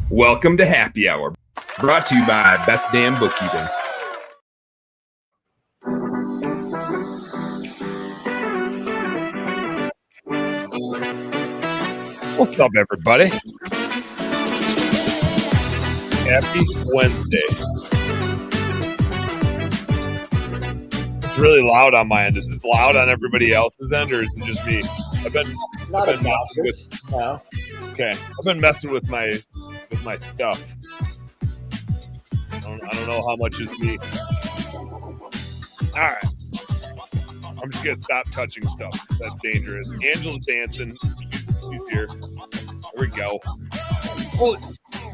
Welcome to Happy Hour, brought to you by Best Damn Bookkeeping. What's up, everybody? Happy Wednesday. It's really loud on my end. Is this loud on everybody else's end, or is it just me? I've been messing with. No. Okay, I've been messing with my stuff. I don't know how much is me. All right, I'm just gonna stop touching stuff. That's dangerous. Angela's dancing. She's here. There we go. Well,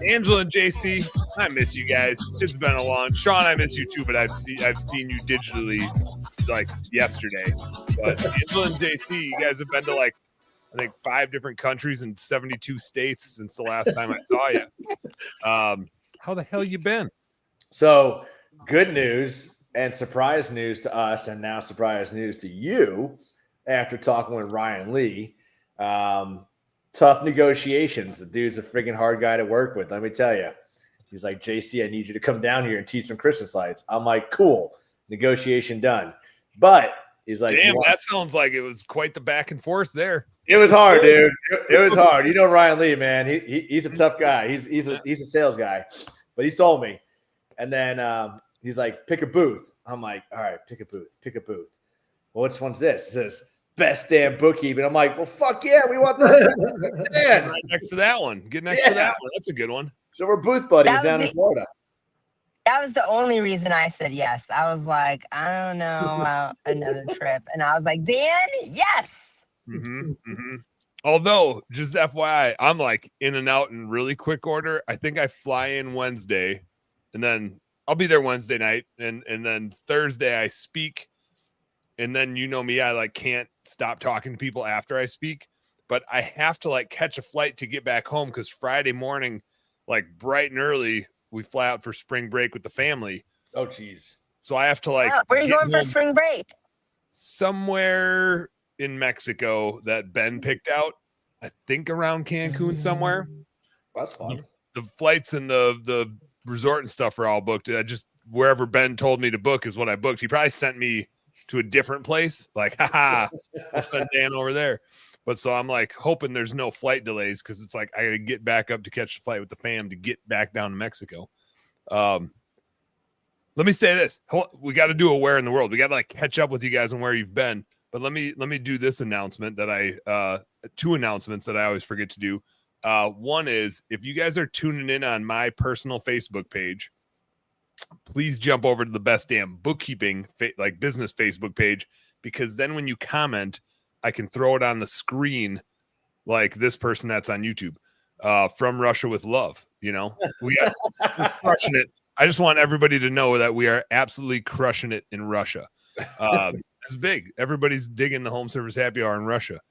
Angela and JC, I miss you guys. It's been a long. Sean, I miss you too, but I've seen you digitally like yesterday. But Angela and JC, you guys have been to like I think 5 different countries and 72 states since the last time I saw you. How the hell you been? So good news and surprise news to us, and now surprise news to you. After talking with Ryan Lee, tough negotiations. The dude's a freaking hard guy to work with. Let me tell you. He's like, JC, I need you to come down here and teach some Christmas lights. I'm like, cool. Negotiation done. But he's like, damn, that sounds like it was quite the back and forth there. It was hard, dude. It was hard. You know Ryan Lee, man. He's a tough guy. He's a sales guy. But he sold me. And then he's like, pick a booth. I'm like, all right, pick a booth. Well, which one's this? It says Best Damn Bookkeeping. I'm like, well, fuck yeah, we want that. Right next to that one. Get next to that one. That's a good one. So we're booth buddies down in Florida. That was the only reason I said yes. I was like, I don't know about another trip. And I was like, Dan, yes. Although, just FYI, I'm like in and out in really quick order. I think I fly in Wednesday, and then I'll be there Wednesday night, and then Thursday I speak, and then you know me, I like can't stop talking to people after I speak, but I have to like catch a flight to get back home because Friday morning, like bright and early, we fly out for spring break with the family. Oh, geez. So I have to like. Where are you going for spring break? Somewhere in Mexico that Ben picked out. I think around Cancun somewhere. That's fun. The flights and the resort and stuff are all booked. I just wherever Ben told me to book is what I booked. He probably sent me to a different place. Like, haha, I'll send Dan over there. But so I'm like hoping there's no flight delays because it's like I got to get back up to catch the flight with the fam to get back down to Mexico. Let me say this: we got to do a where in the world. We got to like catch up with you guys on where you've been. But let me do this announcement that I 2 announcements that I always forget to do. One is if you guys are tuning in on my personal Facebook page, please jump over to the Best Damn Bookkeeping like business Facebook page, because then when you comment, I can throw it on the screen like this person that's on YouTube. From Russia with love. You know, we're crushing it. I just want everybody to know that we are absolutely crushing it in Russia. It's big. Everybody's digging the home service happy hour in Russia.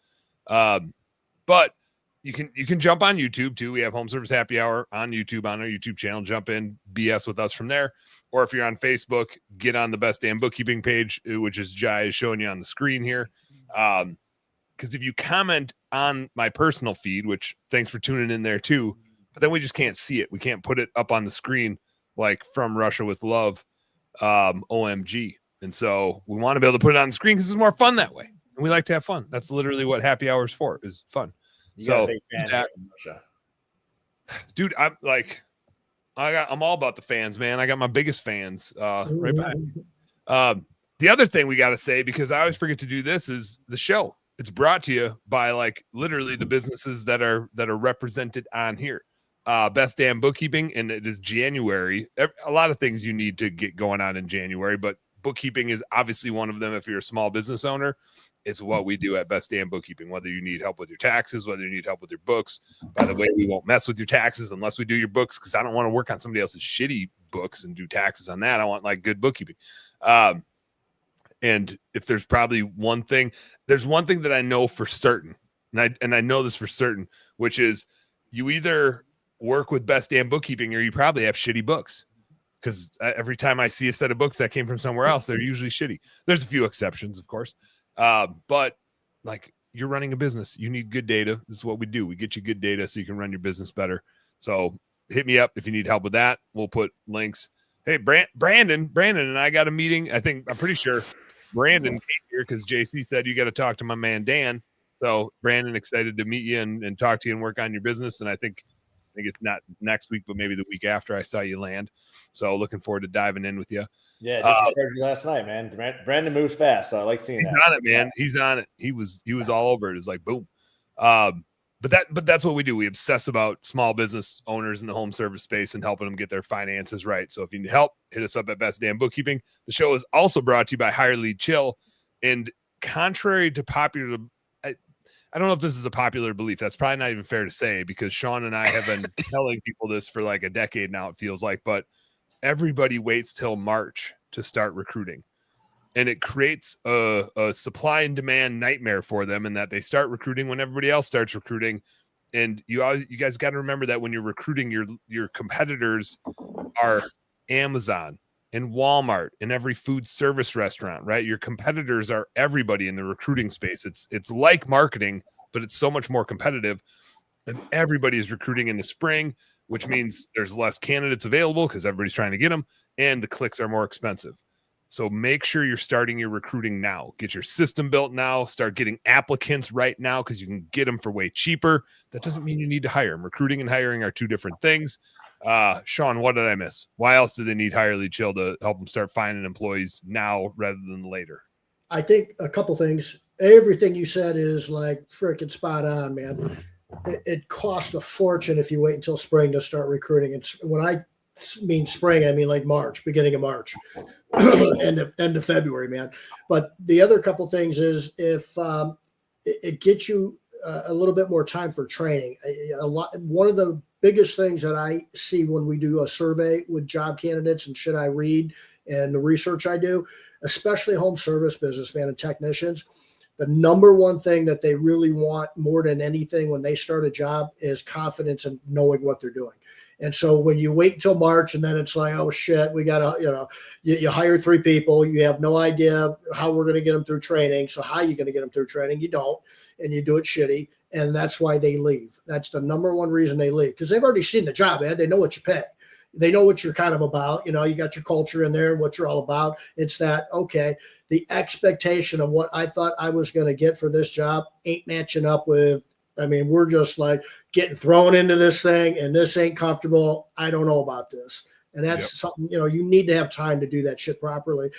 But you can jump on YouTube too. We have home service happy hour on YouTube on our YouTube channel. Jump in, BS with us from there. Or if you're on Facebook, get on the Best Damn Bookkeeping page, which is Jai is showing you on the screen here. Because if you comment on my personal feed, which thanks for tuning in there too, but then we just can't see it. We can't put it up on the screen like From Russia with Love, OMG. And so we want to be able to put it on the screen because it's more fun that way. And we like to have fun. That's literally what happy hour is for, is fun. So dude, I'm like, I'm all about the fans, man. I got my biggest fans right back. The other thing we got to say, because I always forget to do this, is the show. It's brought to you by like literally the businesses that are represented on here. Best Damn Bookkeeping, and it is January. A lot of things you need to get going on in January, but bookkeeping is obviously one of them. If you're a small business owner, it's what we do at Best Damn Bookkeeping. Whether you need help with your taxes, whether you need help with your books. By the way, we won't mess with your taxes unless we do your books, because I don't want to work on somebody else's shitty books and do taxes on that. I want like good bookkeeping. And if there's probably one thing, there's one thing that I know for certain, and I know this for certain, which is you either work with Best Damn Bookkeeping or you probably have shitty books. Because every time I see a set of books that came from somewhere else, they're usually shitty. There's a few exceptions, of course. But like you're running a business, you need good data. This is what we do. We get you good data so you can run your business better. So hit me up if you need help with that. We'll put links. Hey, Brandon and I got a meeting. I'm pretty sure Brandon came here because JC said you got to talk to my man Dan. So Brandon, excited to meet you and talk to you and work on your business. And I think it's not next week, but maybe the week after I saw you land. So looking forward to diving in with you. Yeah, just heard you last night, man. Brandon moves fast, so I like seeing that. He's on it, man. He's on it. He was all over it. It's like boom. But that's what we do. We obsess about small business owners in the home service space and helping them get their finances right. So if you need help, hit us up at Best Damn Bookkeeping. The show is also brought to you by Hire Lead Chill. And contrary to popular, I don't know if this is a popular belief. That's probably not even fair to say because Sean and I have been telling people this for like a decade now, it feels like, but everybody waits till March to start recruiting. And it creates a supply and demand nightmare for them in that they start recruiting when everybody else starts recruiting. And you guys got to remember that when you're recruiting, your competitors are Amazon and Walmart and every food service restaurant, right? Your competitors are everybody in the recruiting space. It's like marketing, but it's so much more competitive. And everybody is recruiting in the spring, which means there's less candidates available because everybody's trying to get them, and the clicks are more expensive. So make sure you're starting your recruiting now. Get your system built now. Start getting applicants right now because you can get them for way cheaper. That doesn't mean you need to hire them. Recruiting and hiring are two different things. Sean, what did I miss? Why else do they need Hire Lead Chill to help them start finding employees now rather than later? I think a couple things. Everything you said is like freaking spot on, man. It costs a fortune if you wait until spring to start recruiting. And when I mean spring, I mean like March, beginning of March, end of February, man. But the other couple things is if it gets you a little bit more time for training. One of the biggest things that I see when we do a survey with job candidates and should I read and the research I do, especially home service businessmen and technicians, the number one thing that they really want more than anything when they start a job is confidence in knowing what they're doing. And so when you wait until March and then it's like, oh shit, we got to, you hire 3 people, you have no idea how we're going to get them through training. So how are you going to get them through training? You don't, and you do it shitty. And that's why they leave. That's the number one reason they leave, because they've already seen the job ad. They know what you pay. They know what you're kind of about. You got your culture in there and what you're all about. It's that, okay, the expectation of what I thought I was going to get for this job ain't matching up with, we're just like getting thrown into this thing and this ain't comfortable. I don't know about this. And that's something, you need to have time to do that shit properly.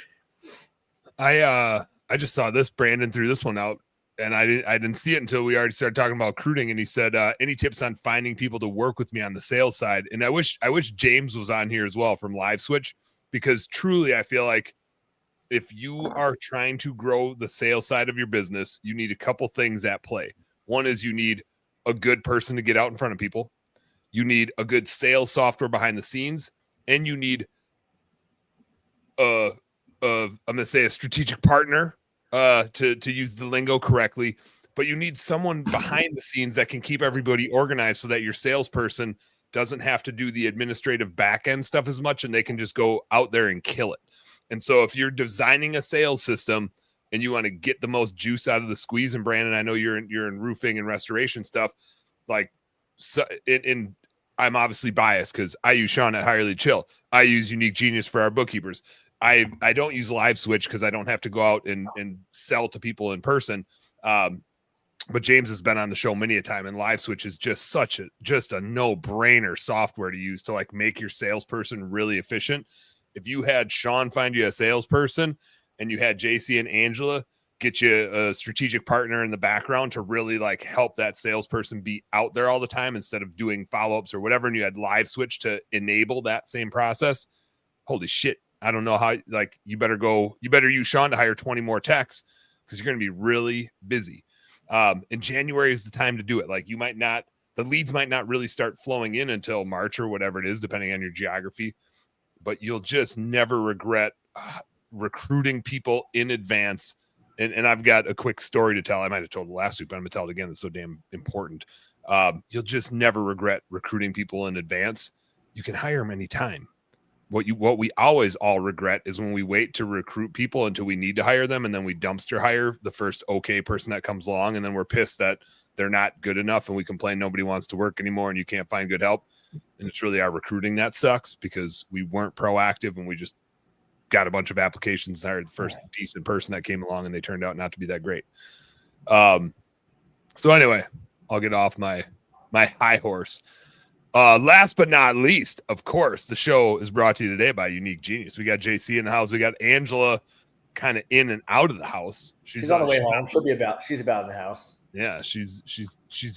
I just saw this. Brandon threw this one out. And I didn't see it until we already started talking about recruiting. And he said, any tips on finding people to work with me on the sales side? And I wish James was on here as well from Live Switch, because truly I feel like if you are trying to grow the sales side of your business, you need a couple things at play. One is you need a good person to get out in front of people. You need a good sales software behind the scenes, and you need I'm going to say a strategic partner. To use the lingo correctly, but you need someone behind the scenes that can keep everybody organized so that your salesperson doesn't have to do the administrative back end stuff as much, and they can just go out there and kill it. And so if you're designing a sales system and you want to get the most juice out of the squeeze, and Brandon, I know you're in roofing and restoration stuff, like, so I'm obviously biased because I use Sean at Hire Lead Chill. I use Unique Genius for our bookkeepers. I don't use Live Switch because I don't have to go out and sell to people in person. But James has been on the show many a time, and Live Switch is just a no-brainer software to use to like make your salesperson really efficient. If you had Sean find you a salesperson and you had JC and Angela get you a strategic partner in the background to really like help that salesperson be out there all the time instead of doing follow-ups or whatever, and you had Live Switch to enable that same process, holy shit. I don't know how, like, you better use Sean to hire 20 more techs because you're going to be really busy. And January is the time to do it. Like, the leads might not really start flowing in until March or whatever it is, depending on your geography, but you'll just never regret recruiting people in advance. And I've got a quick story to tell. I might have told it last week, but I'm going to tell it again. It's so damn important. You'll just never regret recruiting people in advance. You can hire them anytime. What we always all regret is when we wait to recruit people until we need to hire them, and then we dumpster hire the first okay person that comes along, and then we're pissed that they're not good enough and we complain nobody wants to work anymore and you can't find good help. And it's really our recruiting that sucks because we weren't proactive and we just got a bunch of applications and hired the first decent person that came along and they turned out not to be that great. So anyway, I'll get off my high horse. Last but not least, of course, the show is brought to you today by Unique Genius. We got JC in the house. We got Angela kind of in and out of the house. She's on the way home. She's about in the house. Yeah, she's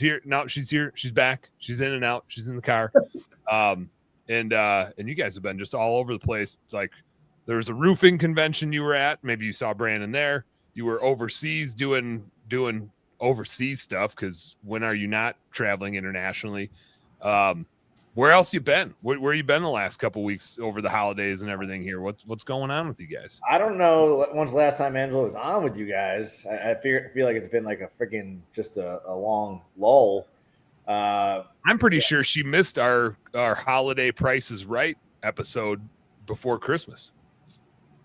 here. No, she's here. She's back. She's in and out. She's in the car. And you guys have been just all over the place. Like there was a roofing convention you were at. Maybe you saw Brandon there. You were overseas doing overseas stuff because when are you not traveling internationally? Where else you been? Where you been the last couple weeks over the holidays and everything here? What's going on with you guys? I don't know. When's the last time Angela was on with you guys? I feel like it's been like a freaking just a long lull. I'm pretty sure she missed our holiday Price is Right episode before Christmas.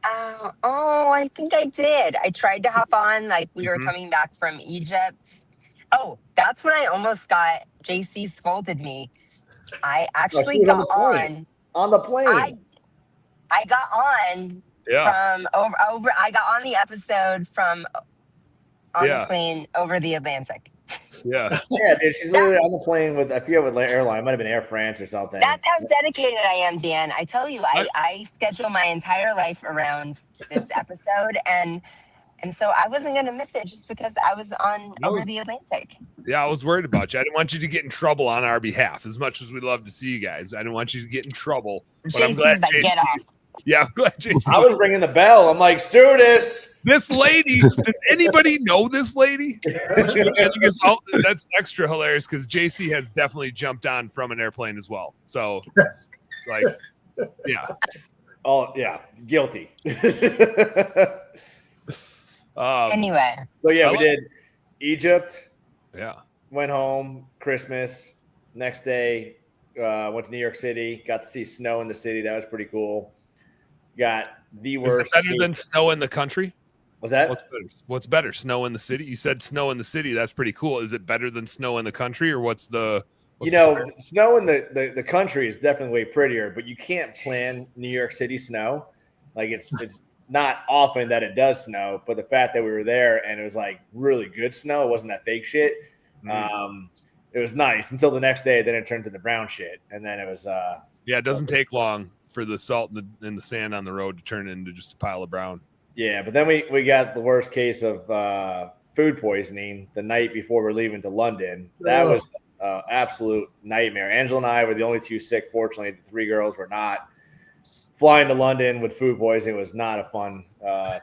I think I did. I tried to hop on, like we were coming back from Egypt. Oh, that's when I almost got JC scolded me. I actually got on the plane. I got on from over. I got on the episode from on the plane over the Atlantic. Yeah, dude, she's literally on the plane with, I forget what airline. It might have been Air France or something. That's how dedicated I am, Dan. I tell you, I schedule my entire life around this episode, and so I wasn't going to miss it just because I was on over the Atlantic. Yeah, I was worried about you. I didn't want you to get in trouble on our behalf. As much as we love to see you guys, I didn't want you to get in trouble. But I'm glad JC, get off. Yeah, I'm glad JC. I was ringing the bell. I'm like, stewardess. This lady, does anybody know this lady? Which I think is that's extra hilarious because JC has definitely jumped on from an airplane as well. So, like, yeah. Oh, yeah. Guilty. Anyway. So, yeah, we did Egypt. Yeah. Went home, Christmas. Next day, went to New York City. Got to see snow in the city. That was pretty cool. Got the worst. Is it better than snow in the country? Was that? What's better? Snow in the city? You said snow in the city. That's pretty cool. Is it better than snow in the country, or what's the snow in the country is definitely way prettier, but you can't plan New York City snow. Like it's not often that it does snow, but the fact that we were there and it was like really good snow, it wasn't that fake shit. It was nice until the next day. Then it turned to the brown shit, and then it was. It doesn't take long for the salt and the sand on the road to turn into just a pile of brown. Yeah, but then we got the worst case of food poisoning the night before we're leaving to London. That was an absolute nightmare. Angela and I were the only two sick. Fortunately, the three girls were not. Flying to London with food poisoning was not a fun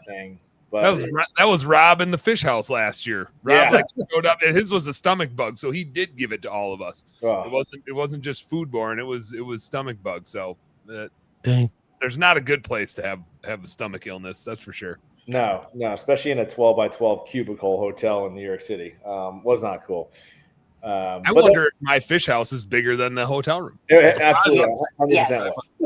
thing. But that was Rob in the fish house last year. Rob showed up, and his was a stomach bug, so he did give it to all of us. It wasn't just foodborne; it was stomach bug. So dang. There's not a good place to have a stomach illness, that's for sure. No, especially in a 12 by 12 cubicle hotel in New York City. Was not cool. I wonder if my fish house is bigger than the hotel room. Absolutely, 100% was.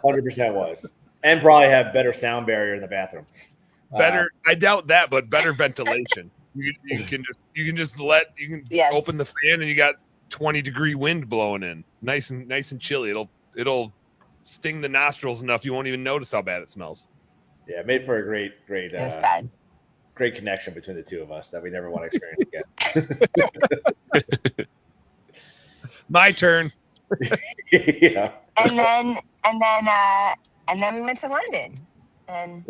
100% was, and probably have better sound barrier in the bathroom. Better, I doubt that, but better ventilation. You can open the fan and you got 20-degree wind blowing in, nice and chilly. It'll sting the nostrils enough you won't even notice how bad it smells. Yeah, made for a great connection between the two of us that we never want to experience again. My turn. Yeah. And then we went to London and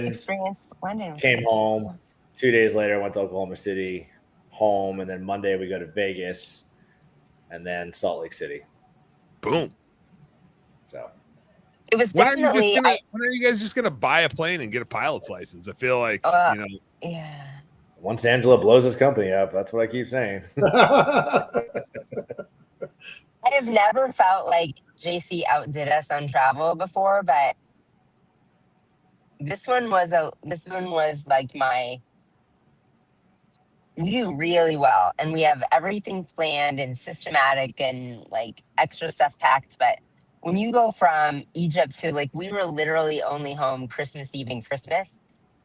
experienced London. Came home 2 days later, went to Oklahoma City, home, and then Monday we go to Vegas, and then Salt Lake City. Boom. So it was definitely. When are you guys just gonna buy a plane and get a pilot's license? I feel like Yeah. Once Angela blows his company up, that's what I keep saying. I have never felt like JC outdid us on travel before, but this one was like we do really well, and we have everything planned and systematic and like extra stuff packed. But when you go from Egypt to we were literally only home Christmas Eve and Christmas,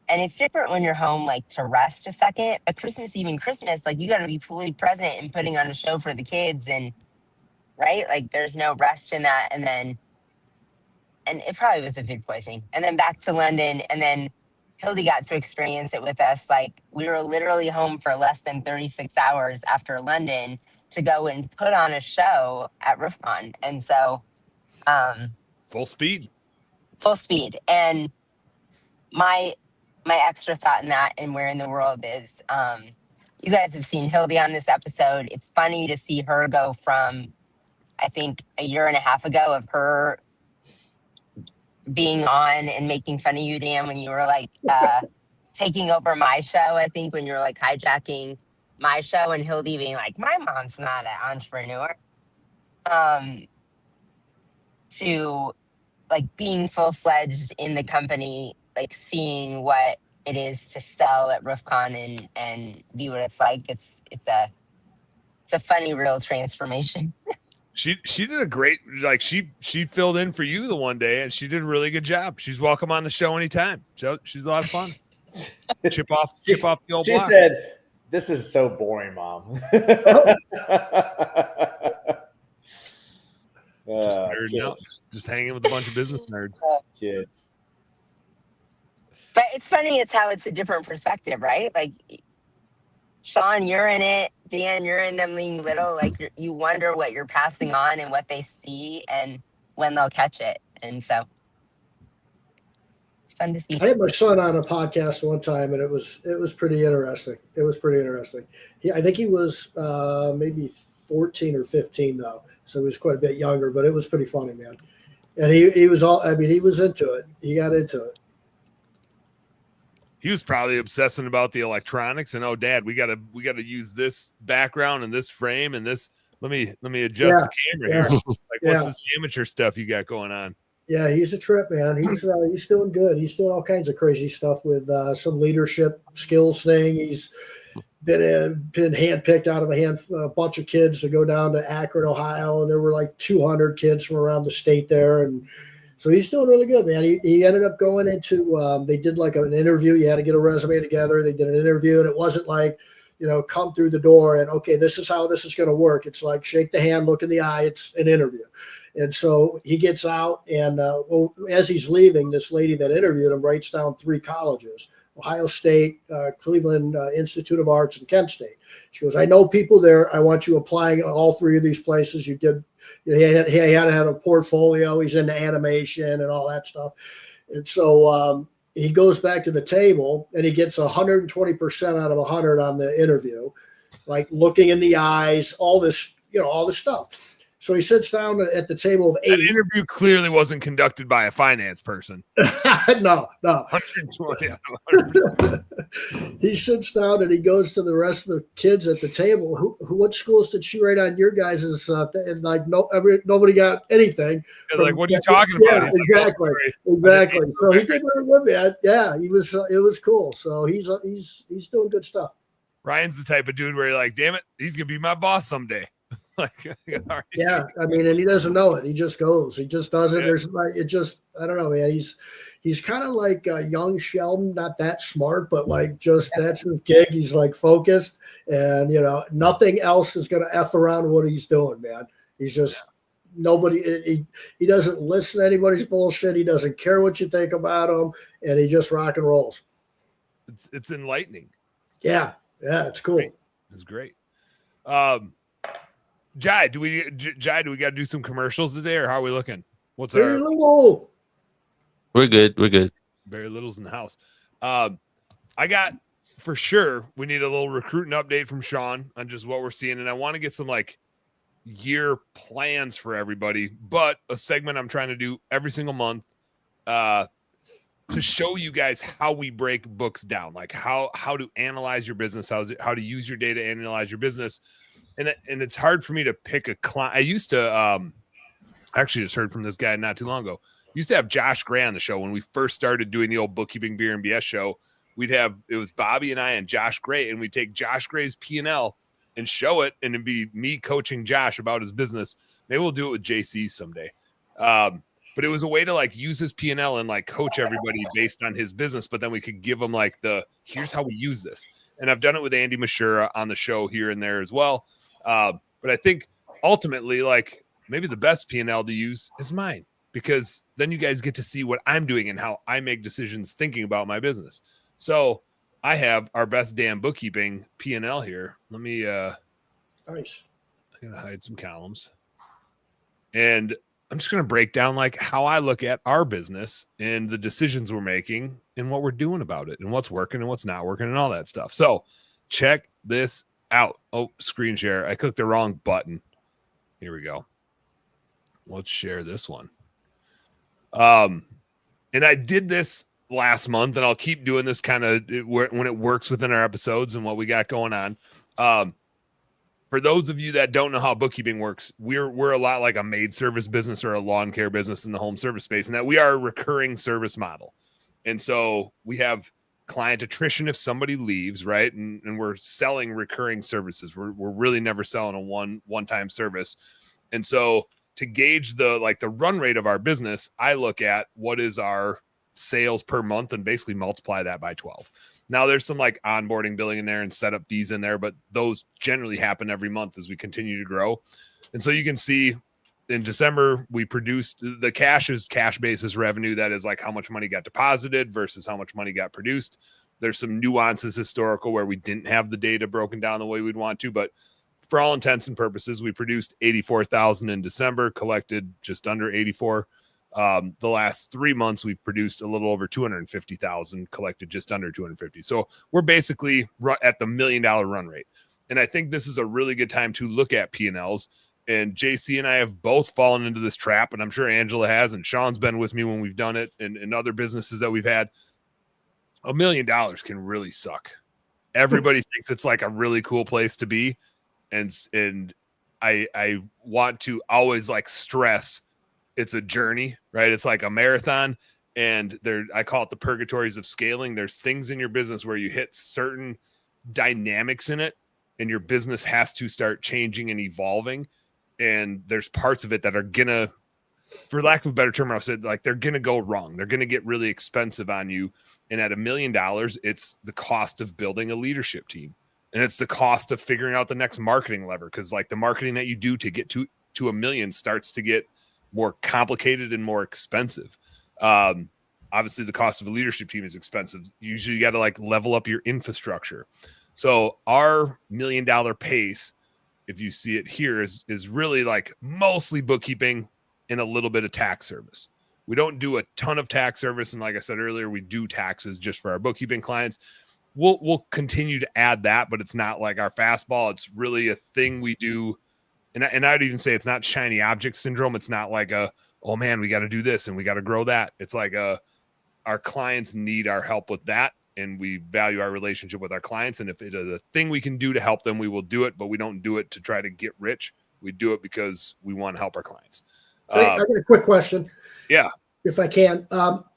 And it's different when you're home, like to rest a second. But Christmas Eve and Christmas, like you got to be fully present and putting on a show for the kids, and right, like there's no rest in that. And it probably was the food poisoning. And then back to London, and then Hildy got to experience it with us. Like we were literally home for less than 36 hours after London to go and put on a show at RoofCon. And so, full speed. And my extra thought in that and where in the world is, you guys have seen Hildy on this episode. It's funny to see her go from, I think, a year and a half ago of her being on and making fun of you, Dan, when you were like taking over my show. I think when you were like hijacking my show, and Hildy being like, my mom's not an entrepreneur. To like being full-fledged in the company, like seeing what it is to sell at RoofCon and be what it's like. It's a funny, real transformation. She did a great, like she filled in for you the one day, and she did a really good job. She's welcome on the show anytime. So she's a lot of fun. chip off the old She block. said, "This is so boring, Mom." Just nerding out, just hanging with a bunch of business nerds. Kids. But it's funny, it's how it's a different perspective, right? Like, Sean, you're in it. Dan, you're in them being little. Like, you wonder what you're passing on and what they see and when they'll catch it. And so it's fun to see. I had my son on a podcast one time, and it was pretty interesting. I think he was maybe 14 or 15 though, so he was quite a bit younger. But it was pretty funny, man. And he was all. I mean, he was into it. He got into it. He was probably obsessing about the electronics and, oh, Dad, we gotta use this background and this frame and this. Let me adjust the camera here. Like, what's this amateur stuff you got going on? Yeah, he's a trip, man. He's doing good. He's doing all kinds of crazy stuff with some leadership skills thing. He's been handpicked out of a bunch of kids to go down to Akron, Ohio, and there were like 200 kids from around the state there, and so he's doing really good, man. He ended up going into they did like an interview. You had to get a resume together. They did an interview, and it wasn't like, come through the door and, okay, this is how this is going to work. It's like shake the hand, look in the eye. It's an interview. And so he gets out, and as he's leaving, this lady that interviewed him writes down 3 colleges: Ohio State, Cleveland Institute of Arts, and Kent State. She goes, I know people there. I want you applying at all 3 of these places. You did. He had a portfolio. He's into animation and all that stuff. And so he goes back to the table, and he gets 120% out of 100 on the interview, like looking in the eyes, all this stuff. So he sits down at the table of 8. That interview clearly wasn't conducted by a finance person. No. 120. He sits down and he goes to the rest of the kids at the table. What schools did she write on your guys'? And like nobody got anything. Like, what are you talking about? Yeah, exactly. So he did really good, man. Yeah, it was cool. So he's doing good stuff. Ryan's the type of dude where you're like, damn it, he's gonna be my boss someday. Yeah, I mean, and he doesn't know it. He just goes. He just does it. Yeah. There's like, it just, I don't know, man. He's kind of like young Sheldon, not that smart, but like just that's his gig. He's like focused, and nothing else is gonna F around what he's doing, man. He's just nobody. He doesn't listen to anybody's bullshit. He doesn't care what you think about him, and he just rock and rolls. It's enlightening. Yeah, it's cool. It's great. Jai, do we got to do some commercials today, or how are we looking? What's Very little. We're good. Very little's in the house. I got, for sure, we need a little recruiting update from Sean on just what we're seeing, and I want to get some like year plans for everybody, but a segment I'm trying to do every single month to show you guys how we break books down, like how to analyze your business, how to use your data to analyze your business. And it's hard for me to pick a client. I used to actually just heard from this guy not too long ago. Used to have Josh Gray on the show when we first started doing the old Bookkeeping Beer and BS show. It was Bobby and I and Josh Gray, and we'd take Josh Gray's P&L and show it, and it'd be me coaching Josh about his business. Maybe we'll do it with JC someday. but it was a way to like use his P&L and like coach everybody based on his business. But then we could give them like here's how we use this. And I've done it with Andy Mashura on the show here and there as well. But I think ultimately, like maybe the best P&L to use is mine, because then you guys get to see what I'm doing and how I make decisions thinking about my business. So I have our best damn bookkeeping P&L here. Let me Nice. I'm gonna hide some columns, and I'm just gonna break down like how I look at our business and the decisions we're making and what we're doing about it and what's working and what's not working and all that stuff. So check this out. Oh, screen share. I clicked the wrong button. Here we go. Let's share this one. And I did this last month, and I'll keep doing this kind of when it works within our episodes and what we got going on. For those of you that don't know how bookkeeping works, we're a lot like a maid service business or a lawn care business in the home service space, and that we are a recurring service model. And so we have client attrition if somebody leaves, right? And we're selling recurring services. We're really never selling a one-time service. And so to gauge the run rate of our business, I look at what is our sales per month and basically multiply that by 12. Now there's some like onboarding billing in there and setup fees in there, but those generally happen every month as we continue to grow. And so you can see in December, we produced the cash basis revenue. That is like how much money got deposited versus how much money got produced. There's some nuances historical where we didn't have the data broken down the way we'd want to, but for all intents and purposes, we produced 84,000 in December, collected just under 84. The last 3 months, we've produced a little over 250,000, collected just under 250. So we're basically at the $1 million run rate. And I think this is a really good time to look at P&Ls. And JC and I have both fallen into this trap, and I'm sure Angela has, and Sean's been with me when we've done it, and other businesses that we've had. $1 million can really suck. Everybody thinks it's like a really cool place to be. And I want to always like stress it's a journey, right? It's like a marathon, and I call it the purgatories of scaling. There's things in your business where you hit certain dynamics in it, and your business has to start changing and evolving. And there's parts of it that are gonna, for lack of a better term, I said like they're gonna go wrong. They're gonna get really expensive on you. And at $1 million, it's the cost of building a leadership team. And it's the cost of figuring out the next marketing lever, because like the marketing that you do to get to $1 million starts to get more complicated and more expensive. Obviously, the cost of a leadership team is expensive. Usually, you got to like level up your infrastructure. So our $1 million pace, if you see it here, is really like mostly bookkeeping and a little bit of tax service. We don't do a ton of tax service, and like I said earlier, we do taxes just for our bookkeeping clients. We'll continue to add that, but it's not like our fastball. It's really a thing we do. And I'd even say it's not shiny object syndrome. It's not like oh man, we got to do this and we got to grow that. It's like our clients need our help with that, and we value our relationship with our clients. And if it is a thing we can do to help them, we will do it, but we don't do it to try to get rich. We do it because we want to help our clients. I got a quick question. Yeah. If I can.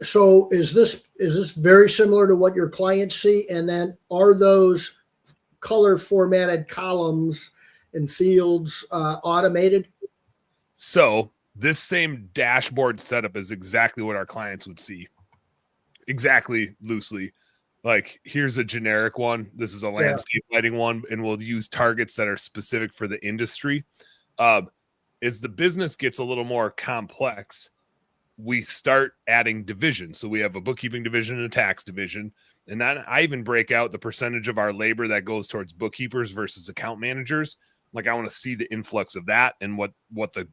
So is this very similar to what your clients see? And then are those color formatted columns and fields automated? So this same dashboard setup is exactly what our clients would see. Exactly, loosely. Like here's a generic one. This is a landscape lighting one, and we'll use targets that are specific for the industry. As the business gets a little more complex, we start adding divisions. So we have a bookkeeping division and a tax division. And then I even break out the percentage of our labor that goes towards bookkeepers versus account managers. Like I want to see the influx of that and what the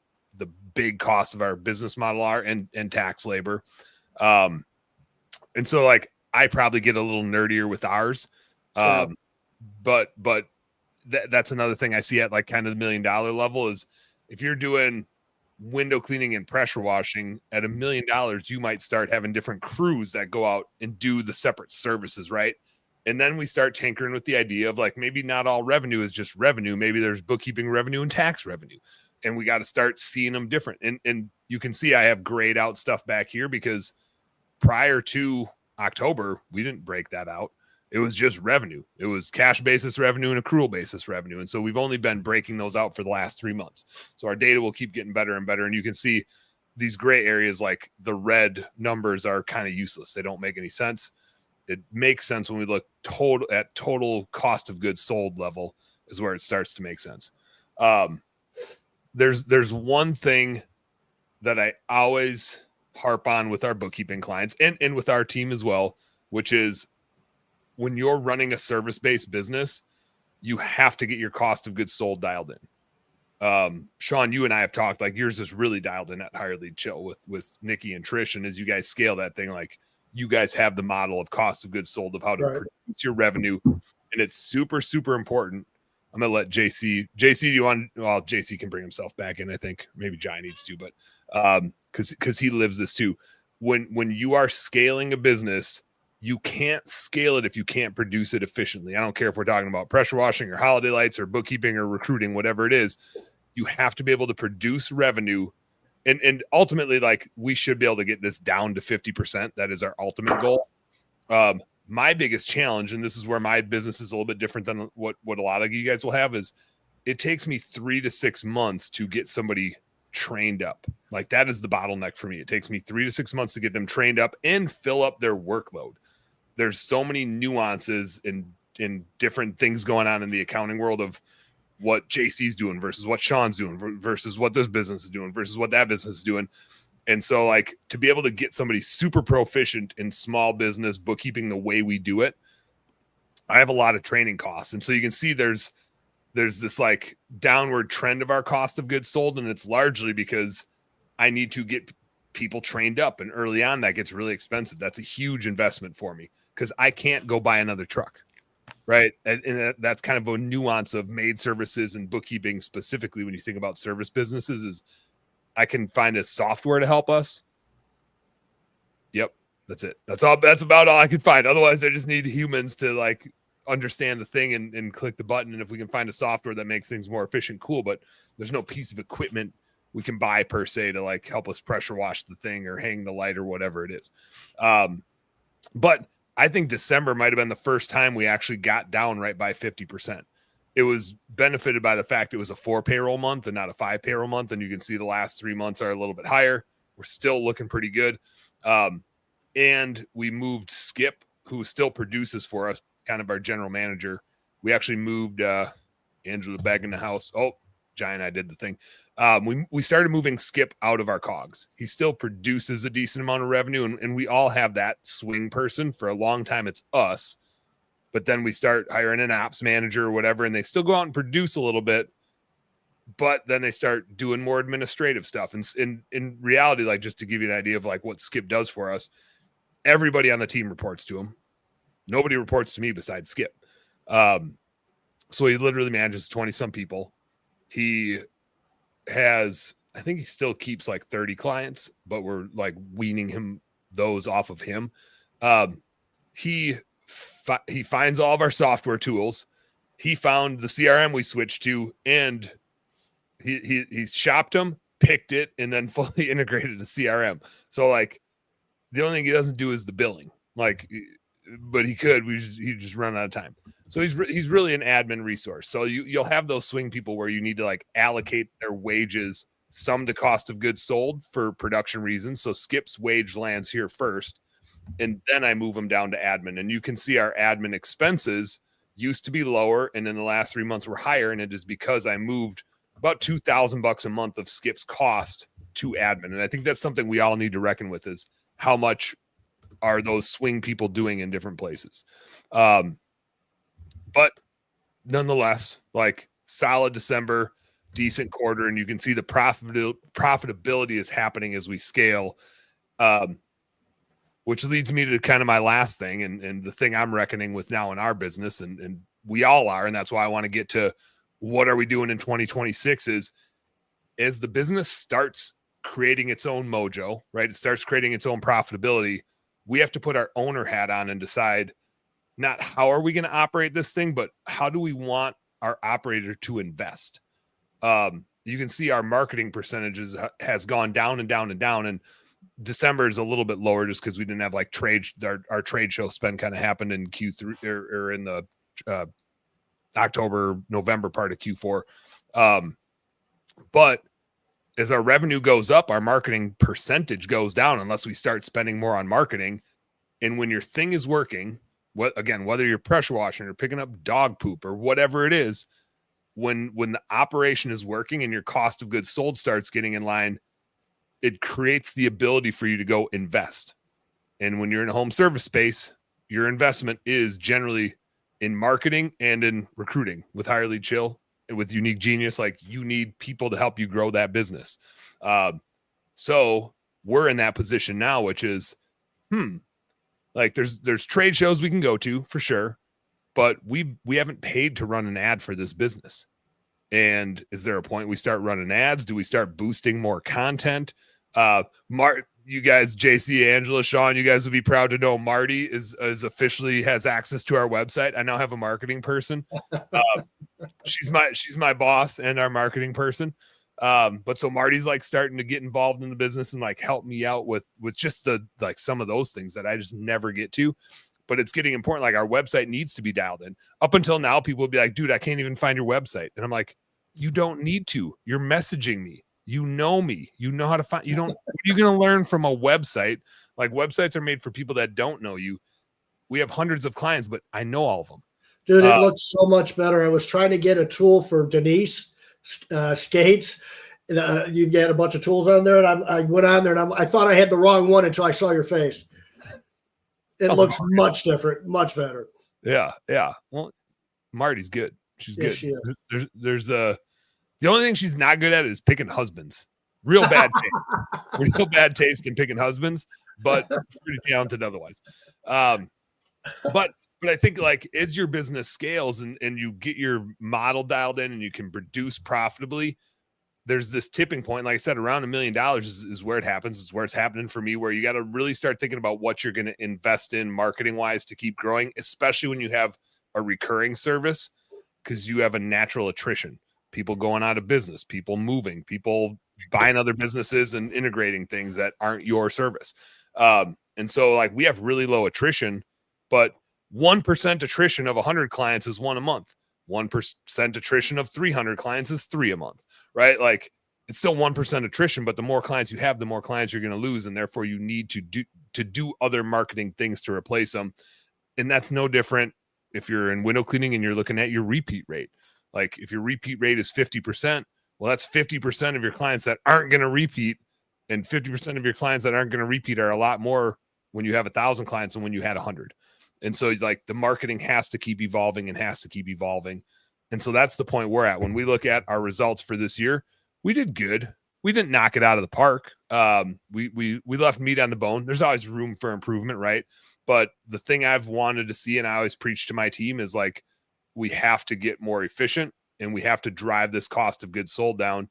big costs of our business model are, and tax labor. And so like I probably get a little nerdier with ours. But that's another thing I see at like kind of the $1 million level is if you're doing window cleaning and pressure washing at $1 million, you might start having different crews that go out and do the separate services, right? And then we start tinkering with the idea of like maybe not all revenue is just revenue. Maybe there's bookkeeping revenue and tax revenue, and we got to start seeing them different. And you can see I have grayed out stuff back here because prior to October, we didn't break that out. It was just revenue. It was cash basis revenue and accrual basis revenue. And so we've only been breaking those out for the last 3 months. So our data will keep getting better and better. And you can see these gray areas, like the red numbers, are kind of useless. They don't make any sense. It makes sense when we look total cost of goods sold level is where it starts to make sense. There's one thing that I always harp on with our bookkeeping clients and with our team as well, which is when you're running a service-based business, you have to get your cost of goods sold dialed in. Sean, you and I have talked, like yours is really dialed in at Higher Lead Chill with Nikki and Trish. And as you guys scale that thing, like you guys have the model of cost of goods sold of how to produce your revenue. And it's super, super important. I'm going to let JC, do you want, well, JC can bring himself back in. I think maybe Jai needs to, but cause he lives this too. When you are scaling a business, you can't scale it if you can't produce it efficiently. I don't care if we're talking about pressure washing or holiday lights or bookkeeping or recruiting, whatever it is. You have to be able to produce revenue. And ultimately, like, we should be able to get this down to 50%. That is our ultimate goal. My biggest challenge, and this is where my business is a little bit different than what a lot of you guys will have, is it takes me 3 to 6 months to get somebody trained up. Like, that is the bottleneck for me. It takes me 3 to 6 months to get them trained up and fill up their workload. There's so many nuances and different things going on in the accounting world of what JC's doing versus what Sean's doing versus what this business is doing versus what that business is doing. And so, like, to be able to get somebody super proficient in small business bookkeeping the way we do it, I have a lot of training costs. And so you can see there's this like downward trend of our cost of goods sold. And it's largely because I need to get people trained up. And early on, that gets really expensive. That's a huge investment for me because I can't go buy another truck. Right. And that's kind of a nuance of maid services and bookkeeping specifically when you think about service businesses is I can find a software to help us. Yep. That's it. That's about all I can find. Otherwise, I just need humans to like understand the thing and click the button. And if we can find a software that makes things more efficient, cool. But there's no piece of equipment we can buy per se to like help us pressure wash the thing or hang the light or whatever it is. But I think December might have been the first time we actually got down right by 50%. It was benefited by the fact it was a 4 payroll month and not a 5 payroll month. And you can see the last 3 months are a little bit higher. We're still looking pretty good. And we moved Skip, who still produces for us, kind of our general manager. We actually moved Angela back in the house. Oh, Jai and I did the thing. We started moving Skip out of our cogs. He still produces a decent amount of revenue, and we all have that swing person. For a long time, it's us. But then we start hiring an ops manager or whatever, and they still go out and produce a little bit, but then they start doing more administrative stuff. And in reality, like, just to give you an idea of like what Skip does for us, everybody on the team reports to him. Nobody reports to me besides Skip. So he literally manages 20-some people. He has, I think he still keeps like 30 clients, but we're like weaning those off of him. He finds all of our software tools. He found the CRM we switched to, and he shopped them, picked it, and then fully integrated the CRM. So like the only thing he doesn't do is the billing, like, but he could. He just run out of time. So he's really an admin resource. So you'll have those swing people where you need to like allocate their wages, some to cost of goods sold for production reasons. So Skip's wage lands here first, and then I move him down to admin. And you can see our admin expenses used to be lower, and in the last 3 months were higher. And it is because I moved about $2,000 a month of Skip's cost to admin. And I think that's something we all need to reckon with, is how much are those swing people doing in different places. But nonetheless, like, solid December, decent quarter, and you can see the profitability is happening as we scale, which leads me to kind of my last thing and the thing I'm reckoning with now in our business, and we all are, and that's why I want to get to what are we doing in 2026 is, as the business starts creating its own mojo, right? It starts creating its own profitability. We have to put our owner hat on and decide not how are we going to operate this thing, but how do we want our operator to invest? You can see our marketing percentages has gone down and down and down. And December is a little bit lower just because we didn't have like our trade show spend kind of happened in Q3 or in the October, November part of Q4. But as our revenue goes up, our marketing percentage goes down unless we start spending more on marketing. And when your thing is working, whether you're pressure washing or picking up dog poop or whatever it is, when the operation is working and your cost of goods sold starts getting in line, it creates the ability for you to go invest. And when you're in a home service space, your investment is generally in marketing and in recruiting. With Hire Lead Chill and with Unique Genius, like, you need people to help you grow that business. So we're in that position now, which is, like, there's trade shows we can go to for sure, but we haven't paid to run an ad for this business. And is there a point we start running ads? Do we start boosting more content? You guys, JC, Angela, Sean, you guys would be proud to know Marty is officially has access to our website. I now have a marketing person. She's my boss and our marketing person. But so Marty's like starting to get involved in the business and like help me out with just the like some of those things that I just never get to. But it's getting important. Like, our website needs to be dialed in. Up until now, people would be like, dude, I can't even find your website. And I'm like, you don't need to. You're messaging me. You know me. You know how to find. You don't. What are you going to learn from a website? Like, websites are made for people that don't know you. We have hundreds of clients, but I know all of them. Dude, it looks so much better. I was trying to get a tool for Denise Skates. You get a bunch of tools on there, and I went on there, and I thought I had the wrong one until I saw your face. It looks much different, much better. Yeah. Well, Marty's good. She's good. She is. There's the only thing she's not good at is picking husbands. Real bad taste. Real bad taste in picking husbands, but pretty talented otherwise. But I think, like, as your business scales and you get your model dialed in and you can produce profitably, there's this tipping point. Like I said, around $1 million is where it happens. It's where it's happening for me, where you got to really start thinking about what you're going to invest in marketing wise to keep growing, especially when you have a recurring service, because you have a natural attrition. People going out of business, people moving, people buying other businesses and integrating things that aren't your service. And so, like, we have really low attrition, but 1% attrition of 100 clients is 1 a month. 1% attrition of 300 clients is 3 a month, right? Like, it's still 1% attrition, but the more clients you have, the more clients you're going to lose. And therefore you need to do other marketing things to replace them. And that's no different if you're in window cleaning and you're looking at your repeat rate. Like, if your repeat rate is 50%, well, that's 50% of your clients that aren't going to repeat. And 50% of your clients that aren't going to repeat are a lot more when you have 1,000 clients than when you had 100. And so, like, the marketing has to keep evolving and has to keep evolving. And so that's the point we're at. When we look at our results for this year, we did good. We didn't knock it out of the park. We left meat on the bone. There's always room for improvement, right? But the thing I've wanted to see, and I always preach to my team, is like, we have to get more efficient and we have to drive this cost of goods sold down.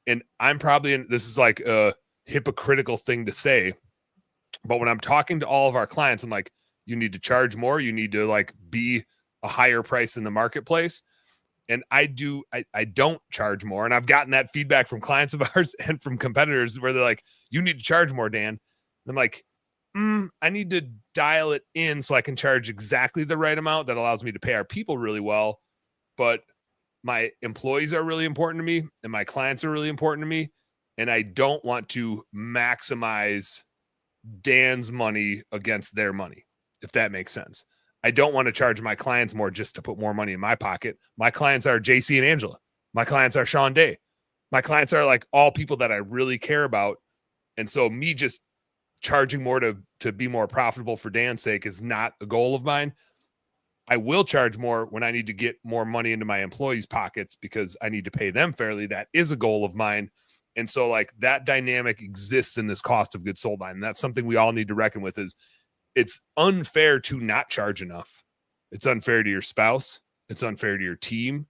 And I'm probably this is like a hypocritical thing to say, but when I'm talking to all of our clients, I'm like, you need to charge more. You need to, like, be a higher price in the marketplace. And I don't charge more. And I've gotten that feedback from clients of ours and from competitors where they're like, you need to charge more, Dan. And I'm like, I need to dial it in so I can charge exactly the right amount that allows me to pay our people really well. But my employees are really important to me and my clients are really important to me. And I don't want to maximize Dan's money against their money, if that makes sense. I don't want to charge my clients more just to put more money in my pocket. My clients are JC and Angela. My clients are Sean Day. My clients are, like, all people that I really care about. And so me just charging more to be more profitable for Dan's sake is not a goal of mine. I will charge more when I need to get more money into my employees' pockets because I need to pay them fairly. That is a goal of mine. And so, like, that dynamic exists in this cost of goods sold line. And that's something we all need to reckon with. Is it's unfair to not charge enough. It's unfair to your spouse. It's unfair to your team.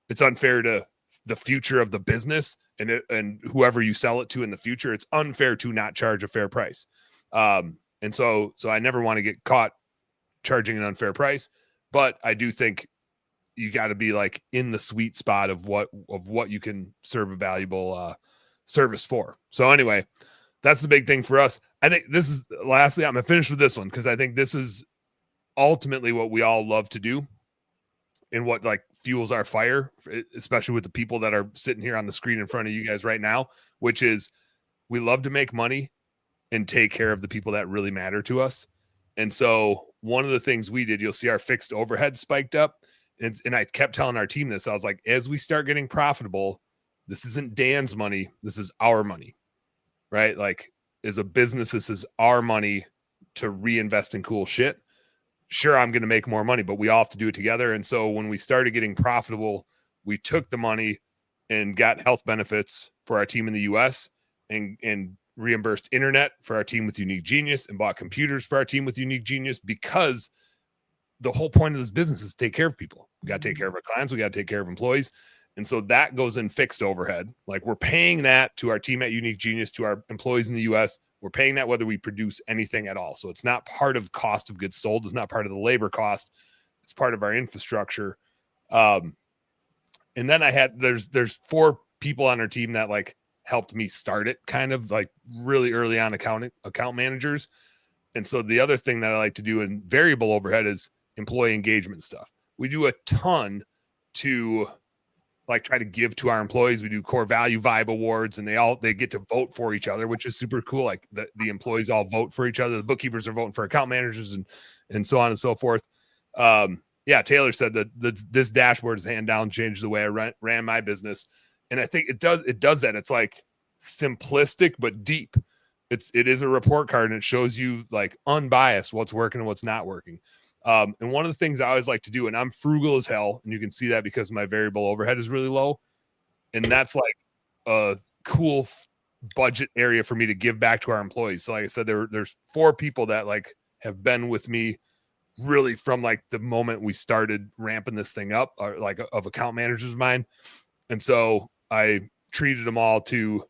It's unfair to the future of the business and whoever you sell it to in the future. It's unfair to not charge a fair price. And so I never want to get caught charging an unfair price, but I do think you got to be, like, in the sweet spot of what you can serve a valuable service for. So anyway, that's the big thing for us. I think this is, lastly, I'm going to finish with this one because I think this is ultimately what we all love to do and what, like, fuels our fire, especially with the people that are sitting here on the screen in front of you guys right now, which is we love to make money and take care of the people that really matter to us. And so one of the things we did, you'll see our fixed overhead spiked up. And I kept telling our team this. I was like, as we start getting profitable, this isn't Dan's money. This is our money, right? Like, as a business, this is our money to reinvest in cool shit. Sure, I'm going to make more money, but we all have to do it together. And so when we started getting profitable, we took the money and got health benefits for our team in the US and reimbursed internet for our team with Unique Genius and bought computers for our team with Unique Genius, because the whole point of this business is to take care of people. We got to take care of our clients. We got to take care of employees. And so that goes in fixed overhead. Like, we're paying that to our team at Unique Genius, to our employees in the US. We're paying that whether we produce anything at all. So it's not part of cost of goods sold. It's not part of the labor cost. It's part of our infrastructure. And then there's 4 people on our team that like helped me start it, kind of like really early on, account managers. And so the other thing that I like to do in variable overhead is employee engagement stuff. We do a ton to like try to give to our employees. We do core value vibe awards, and they get to vote for each other, which is super cool. Like the employees all vote for each other. The bookkeepers are voting for account managers and so on and so forth. Yeah, Taylor said that this dashboard is hand down changed the way I ran my business. And I think it does that. It's like simplistic, but deep. It is a report card, and it shows you like unbiased what's working and what's not working. And one of the things I always like to do, and I'm frugal as hell, and you can see that because my variable overhead is really low. And that's like a cool budget area for me to give back to our employees. So like I said, there's 4 people that like have been with me really from like the moment we started ramping this thing up, or like of account managers of mine. And so I treated them all to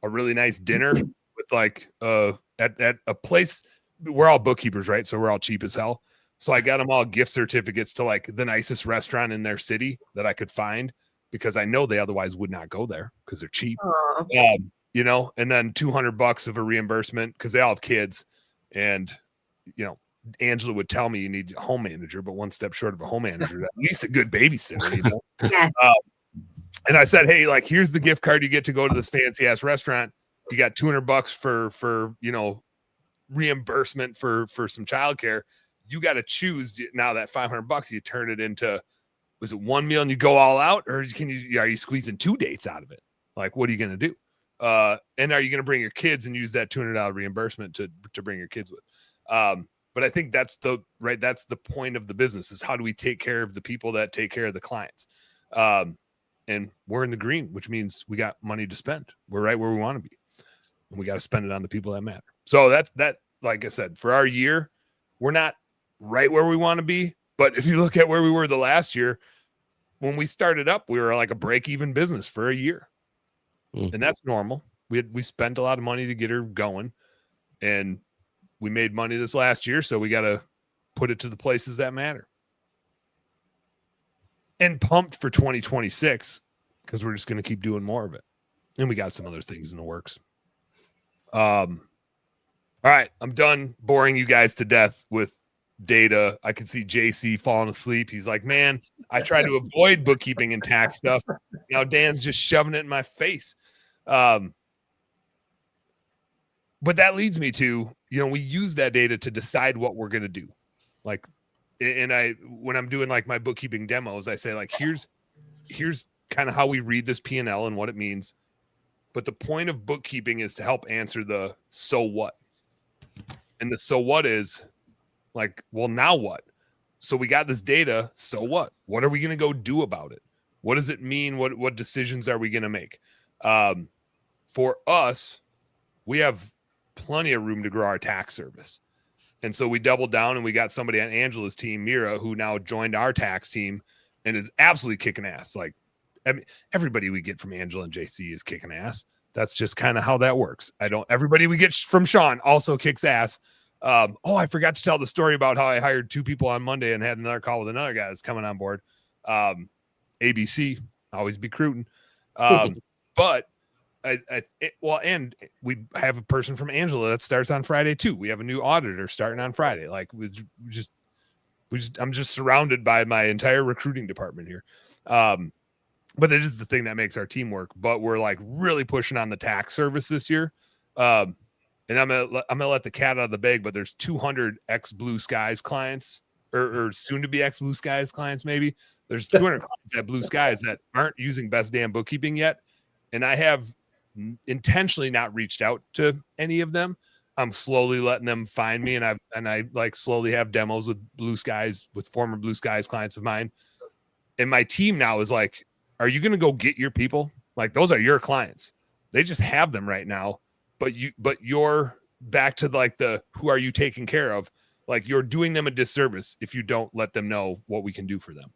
a really nice dinner with like at a place. We're all bookkeepers, right? So we're all cheap as hell. So I got them all gift certificates to like the nicest restaurant in their city that I could find, because I know they otherwise would not go there because they're cheap. You know, and then $200 of a reimbursement because they all have kids. And, you know, Angela would tell me you need a home manager, but one step short of a home manager, at least a good babysitter, you know? Yes. And I said, hey, like, here's the gift card. You get to go to this fancy ass restaurant. You got $200 for, you know, reimbursement for some childcare. You got to choose now that $500, you turn it into, was it one meal and you go all out, or are you squeezing 2 dates out of it? Like, what are you going to do? And are you going to bring your kids and use that $200 reimbursement to bring your kids with? But I think that's the point of the business, is how do we take care of the people that take care of the clients? And we're in the green, which means we got money to spend. We're right where we want to be, and we got to spend it on the people that matter. So that, like I said, for our year, we're not right where we want to be. But if you look at where we were the last year, when we started up, we were like a break-even business for a year. And that's normal. We spent a lot of money to get her going, and we made money this last year. So we got to put it to the places that matter. And pumped for 2026, because we're just going to keep doing more of it. And we got some other things in the works. All right, I'm done boring you guys to death with data. I can see JC falling asleep. He's like, man, I try to avoid bookkeeping and tax stuff. Now Dan's just shoving it in my face. But that leads me to, you know, we use that data to decide what we're going to do. Like, and when I'm doing like my bookkeeping demos, I say like, here's kind of how we read this P&L and what it means. But the point of bookkeeping is to help answer the so what. And the so what is like, well, now what? So we got this data. So what? What are we going to go do about it? What does it mean? What decisions are we going to make? For us, we have plenty of room to grow our tax service. And so we doubled down, and we got somebody on Angela's team, Mira, who now joined our tax team and is absolutely kicking ass. Like, I mean, everybody we get from Angela and JC is kicking ass. That's just kind of how that works. Everybody we get from Sean also kicks ass. I forgot to tell the story about how I hired 2 people on Monday and had another call with another guy that's coming on board. ABC, always be recruiting. But and we have a person from Angela that starts on Friday too. We have a new auditor starting on Friday. Like, we're I'm just surrounded by my entire recruiting department here. But it is the thing that makes our team work. But we're like really pushing on the tax service this year. And I'm gonna let the cat out of the bag, but there's 200 ex Blue Skies clients or soon to be ex Blue Skies clients. Maybe there's 200 clients at Blue Skies that aren't using Best Damn Bookkeeping yet. And I have intentionally not reached out to any of them. I'm slowly letting them find me. And I like slowly have demos with Blue Skies, with former Blue Skies clients of mine. And my team now is like, are you going to go get your people? Like, those are your clients. They just have them right now. But you're back to like who are you taking care of? Like, you're doing them a disservice if you don't let them know what we can do for them.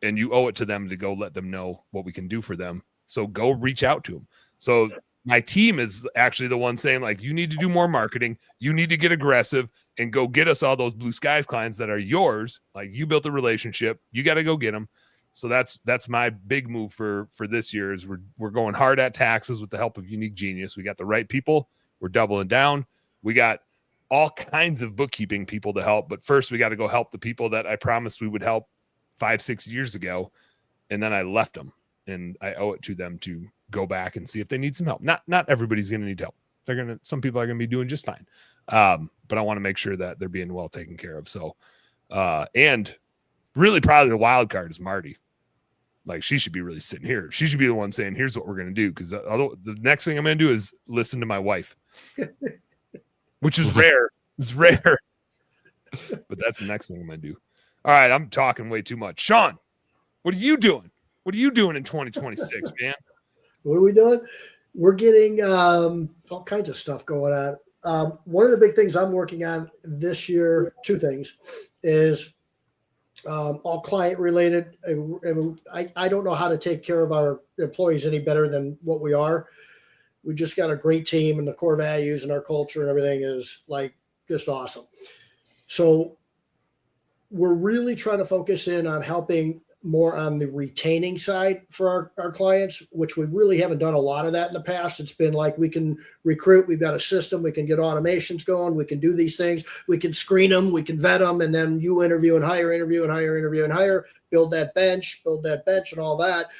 And you owe it to them to go let them know what we can do for them. So go reach out to them. So my team is actually the one saying, like, you need to do more marketing. You need to get aggressive and go get us all those Blue Skies clients that are yours. Like, you built a relationship. You got to go get them. So that's my big move for this year is we're going hard at taxes with the help of Unique Genius. We got the right people. We're doubling down. We got all kinds of bookkeeping people to help. But first, we got to go help the people that I promised we would help 5-6 years ago. And then I left them. And I owe it to them to go back and see if they need some help. Not everybody's going to need help. Some people are going to be doing just fine. But I want to make sure that they're being well taken care of. So, and really probably the wild card is Marty. Like, she should be really sitting here. She should be the one saying, here's what we're going to do. Because the next thing I'm going to do is listen to my wife, which is rare. It's rare. But that's the next thing I'm going to do. All right. I'm talking way too much. Sean, what are you doing? What are you doing in 2026, man? What are we doing? We're getting all kinds of stuff going on. One of the big things I'm working on this year, two things, is all client related. I don't know how to take care of our employees any better than what we are. We just got a great team, and the core values and our culture and everything is like just awesome. So we're really trying to focus in on helping more on the retaining side for our clients, which we really haven't done a lot of that in the past. It's been like, we can recruit, we've got a system, we can get automations going, we can do these things, we can screen them, we can vet them, and then you interview and hire, build that bench and all that.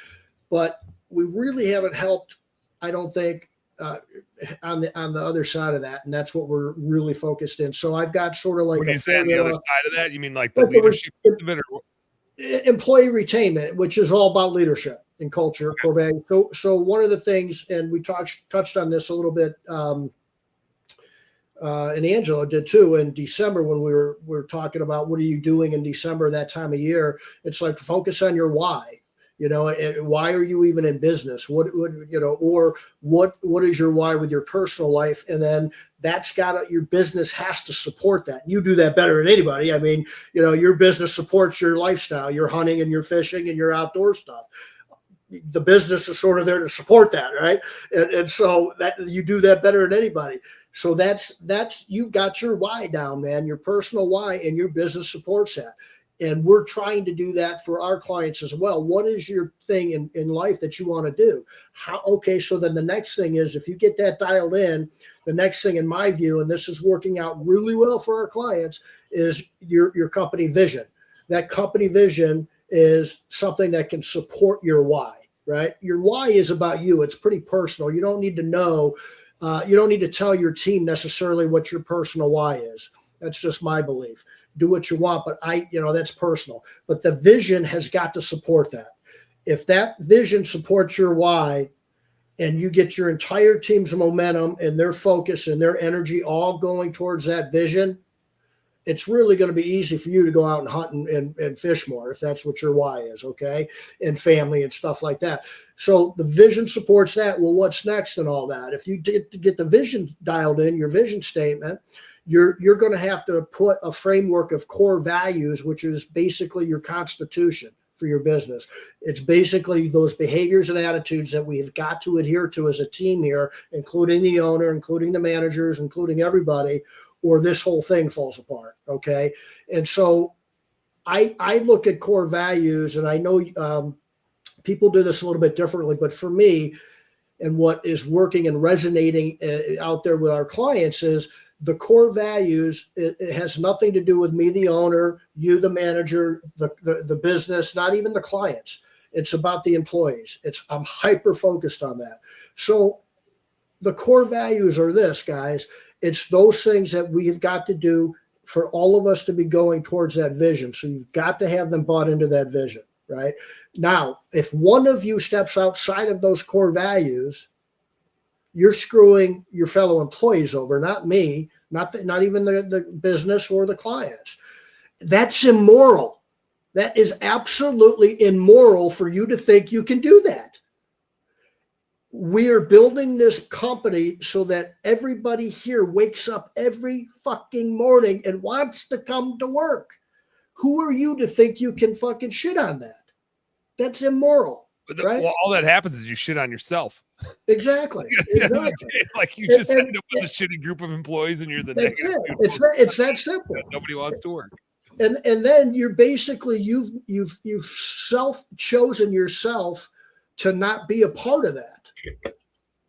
But we really haven't helped, I don't think, on the other side of that, and that's what we're really focused in. So I've got sort of like, when you say on the other side of that, you mean like the leadership of it, or employee retainment, which is all about leadership and culture, core value. So one of the things, and we touched on this a little bit, and Angela did too in December when we were talking about what are you doing in December, that time of year. It's like, focus on your why. And why are you even in business? What is your why with your personal life? And then your business has to support that. You do that better than anybody. I mean, your business supports your lifestyle, your hunting and your fishing and your outdoor stuff. The business is sort of there to support that, right? And so that you do that better than anybody. So that's you've got your why down, man, your personal why, and your business supports that. And we're trying to do that for our clients as well. What is your thing in life that you want to do? So then the next thing is, if you get that dialed in, the next thing in my view, and this is working out really well for our clients, is your company vision. That company vision is something that can support your why, right? Your why is about you. It's pretty personal. You don't need to know, you don't need to tell your team necessarily what your personal why is. That's just my belief. Do what you want, but that's personal. But the vision has got to support that. If that vision supports your why, and you get your entire team's momentum and their focus and their energy all going towards that vision, it's really going to be easy for you to go out and hunt and fish more, if that's what your why is, okay? And family and stuff like that. So the vision supports that. Well, what's next and all that? If you get the vision dialed in, your vision statement, you're going to have to put a framework of core values, which is basically your constitution for your business. It's basically those behaviors and attitudes that we've got to adhere to as a team here, including the owner, including the managers, including everybody, or this whole thing falls apart. Okay. And so I look at core values, and I know people do this a little bit differently, but for me, and what is working and resonating out there with our clients is the core values, it has nothing to do with me, the owner, you, the manager, the business, not even the clients. It's about the employees. I'm hyper focused on that. So the core values are this, guys. It's those things that we have got to do for all of us to be going towards that vision. So you've got to have them bought into that vision, right? Now, if one of you steps outside of those core values, you're screwing your fellow employees over, not me, not even the business or the clients. That's immoral. That is absolutely immoral for you to think you can do that. We are building this company so that everybody here wakes up every fucking morning and wants to come to work. Who are you to think you can fucking shit on that? That's immoral. Right? Well, all that happens is you shit on yourself. Exactly. Exactly. Like you just end up with a shitty group of employees, and you're the negative. It's that simple. Nobody wants to work. And then you're basically you've self-chosen yourself to not be a part of that.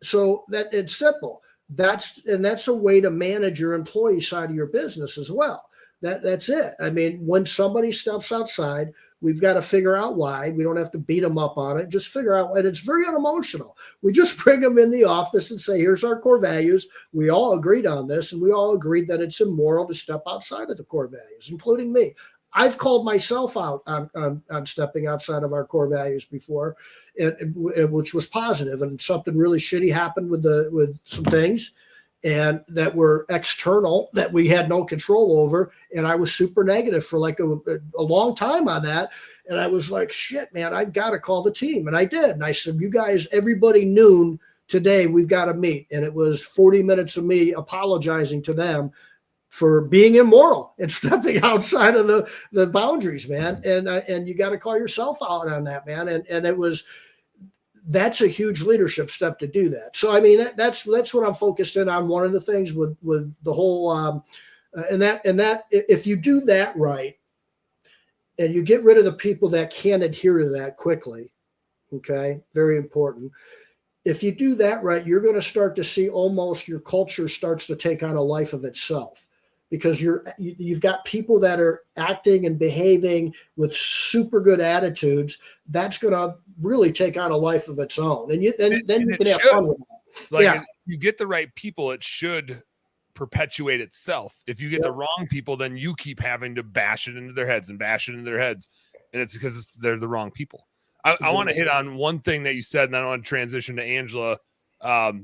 So that it's simple. That's a way to manage your employee side of your business as well. That's it. I mean, when somebody steps outside, we've got to figure out why. We don't have to beat them up on it. Just figure out, and it's very unemotional. We just bring them in the office and say, here's our core values. We all agreed on this, and we all agreed that it's immoral to step outside of the core values, including me. I've called myself out on stepping outside of our core values before, which was positive, and something really shitty happened with some things and that were external that we had no control over. And I was super negative for like a long time on that. And I was like, shit, man, I've got to call the team. And I did. And I said, you guys, everybody noon today, we've got to meet. And it was 40 minutes of me apologizing to them for being immoral and stepping outside of the boundaries, man. And you got to call yourself out on that, man. And that's a huge leadership step to do that. So, I mean, that's what I'm focused in on. One of the things with the whole, and that if you do that right, and you get rid of the people that can't adhere to that quickly, okay, very important. If you do that right, you're going to start to see almost your culture starts to take on a life of itself. Because you've got people that are acting and behaving with super good attitudes. That's going to really take on a life of its own, and then you can have fun with that. Like, if you get the right people, it should perpetuate itself. If you get the wrong people, then you keep having to bash it into their heads, and it's because they're the wrong people. I want to hit on one thing that you said, and then I want to transition to Angela.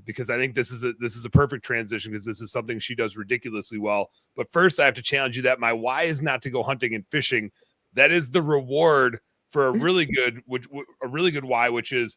Because I think this is a perfect transition, because this is something she does ridiculously well. But first, I have to challenge you that my why is not to go hunting and fishing. That is the reward for a really good why, which is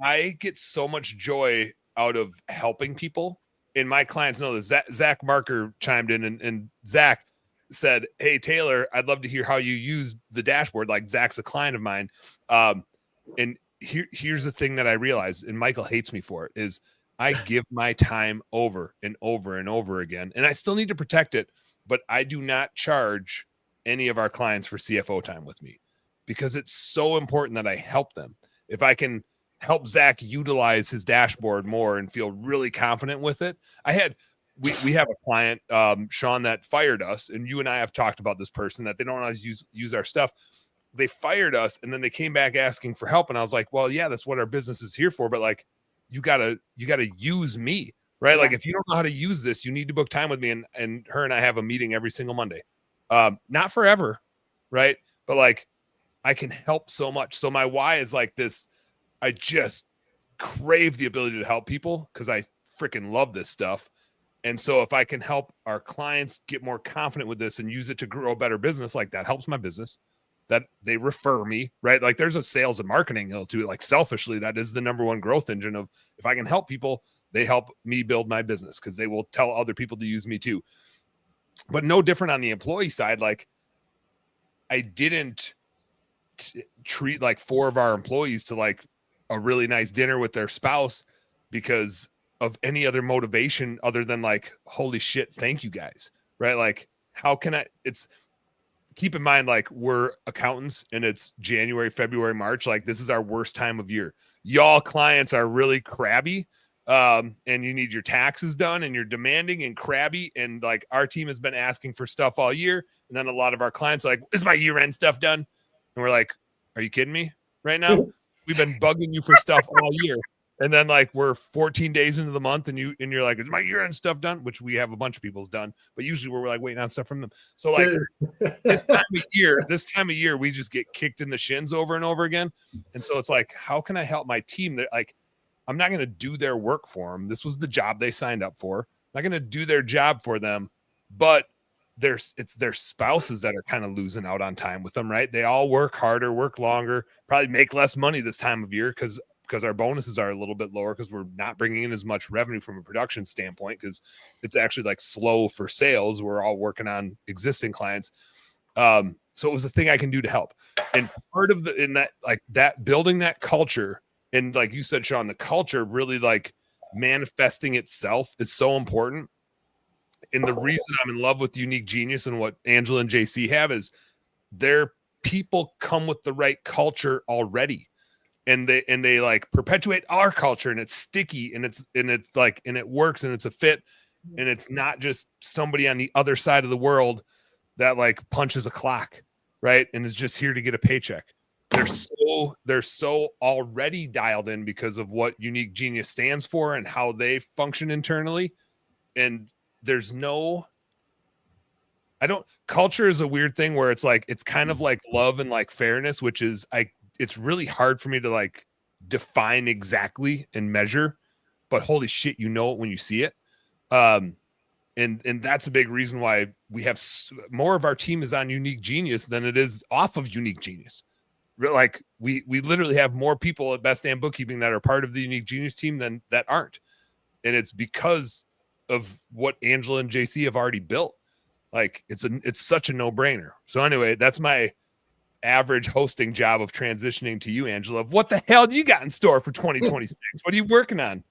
I get so much joy out of helping people. And my clients know this. Zach Marker chimed in, and Zach said, "Hey Taylor, I'd love to hear how you use the dashboard." Like, Zach's a client of mine, and here's the thing that I realized, and Michael hates me for it, is I give my time over and over and over again, and I still need to protect it, but I do not charge any of our clients for CFO time with me, because it's so important that I help them. If I can help Zach utilize his dashboard more and feel really confident with it. We have a client, Sean, that fired us, and you and I have talked about this person that they don't always use our stuff. They fired us, and then they came back asking for help. And I was like, well, yeah, that's what our business is here for. But like, you gotta use me, right? Yeah. Like, if you don't know how to use this, you need to book time with me. And her and I have a meeting every single Monday. Not forever, right? But like, I can help so much. So my why is like this. I just crave the ability to help people because I freaking love this stuff. And so if I can help our clients get more confident with this and use it to grow a better business, like, that helps my business. That they refer me, right? Like, there's a sales and marketing hill to it. Like, selfishly, that is the number one growth engine of, if I can help people, they help me build my business, because they will tell other people to use me too. But no different on the employee side. Like, I didn't treat like 4 of our employees to like a really nice dinner with their spouse because of any other motivation other than like, holy shit, thank you guys, right? Like, how can keep in mind, like, we're accountants and it's January, February, March. Like, this is our worst time of year. Y'all clients are really crabby. and you need your taxes done, and you're demanding and crabby, and like our team has been asking for stuff all year, and then a lot of our clients are like, is my year-end stuff done? And we're like, are you kidding me right now? We've been bugging you for stuff all year. And then like we're 14 days into the month and you're like, is my year-end stuff done? Which we have a bunch of people's done, but usually we're like waiting on stuff from them. So like this time of year, we just get kicked in the shins over and over again. And so it's like, how can I help my team that like, I'm not going to do their work for them. This was the job they signed up for. I'm not going to do their job for them, but it's their spouses that are kind of losing out on time with them, right? They all work harder, work longer, probably make less money this time of year because our bonuses are a little bit lower because we're not bringing in as much revenue from a production standpoint because it's actually like slow for sales. We're all working on existing clients. So it was a thing I can do to help. And part of that building that culture, and like you said, Sean, the culture really like manifesting itself is so important. And the reason I'm in love with Unique Genius and what Angela and JC have is their people come with the right culture already. And they like perpetuate our culture, and it's sticky, and it's like, and it works, and it's a fit, and it's not just somebody on the other side of the world that like punches a clock, right? And is just here to get a paycheck. They're so already dialed in because of what Unique Genius stands for and how they function internally. And culture is a weird thing where it's like, it's kind of like love and like fairness, which is it's really hard for me to like define exactly and measure, but holy shit, you know it when you see it. And that's a big reason why we have more of our team is on Unique Genius than it is off of Unique Genius. Like we literally have more people at Best Damn Bookkeeping that are part of the Unique Genius team than that aren't. And it's because of what Angela and JC have already built. Like it's such a no-brainer. So anyway, that's my average hosting job of transitioning to you, Angela. Of what the hell do you got in store for 2026? What are you working on?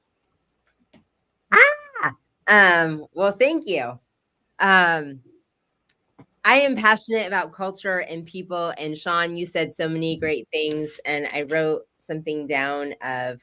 Well, thank you. I am passionate about culture and people. And Sean, you said so many great things. And I wrote something down of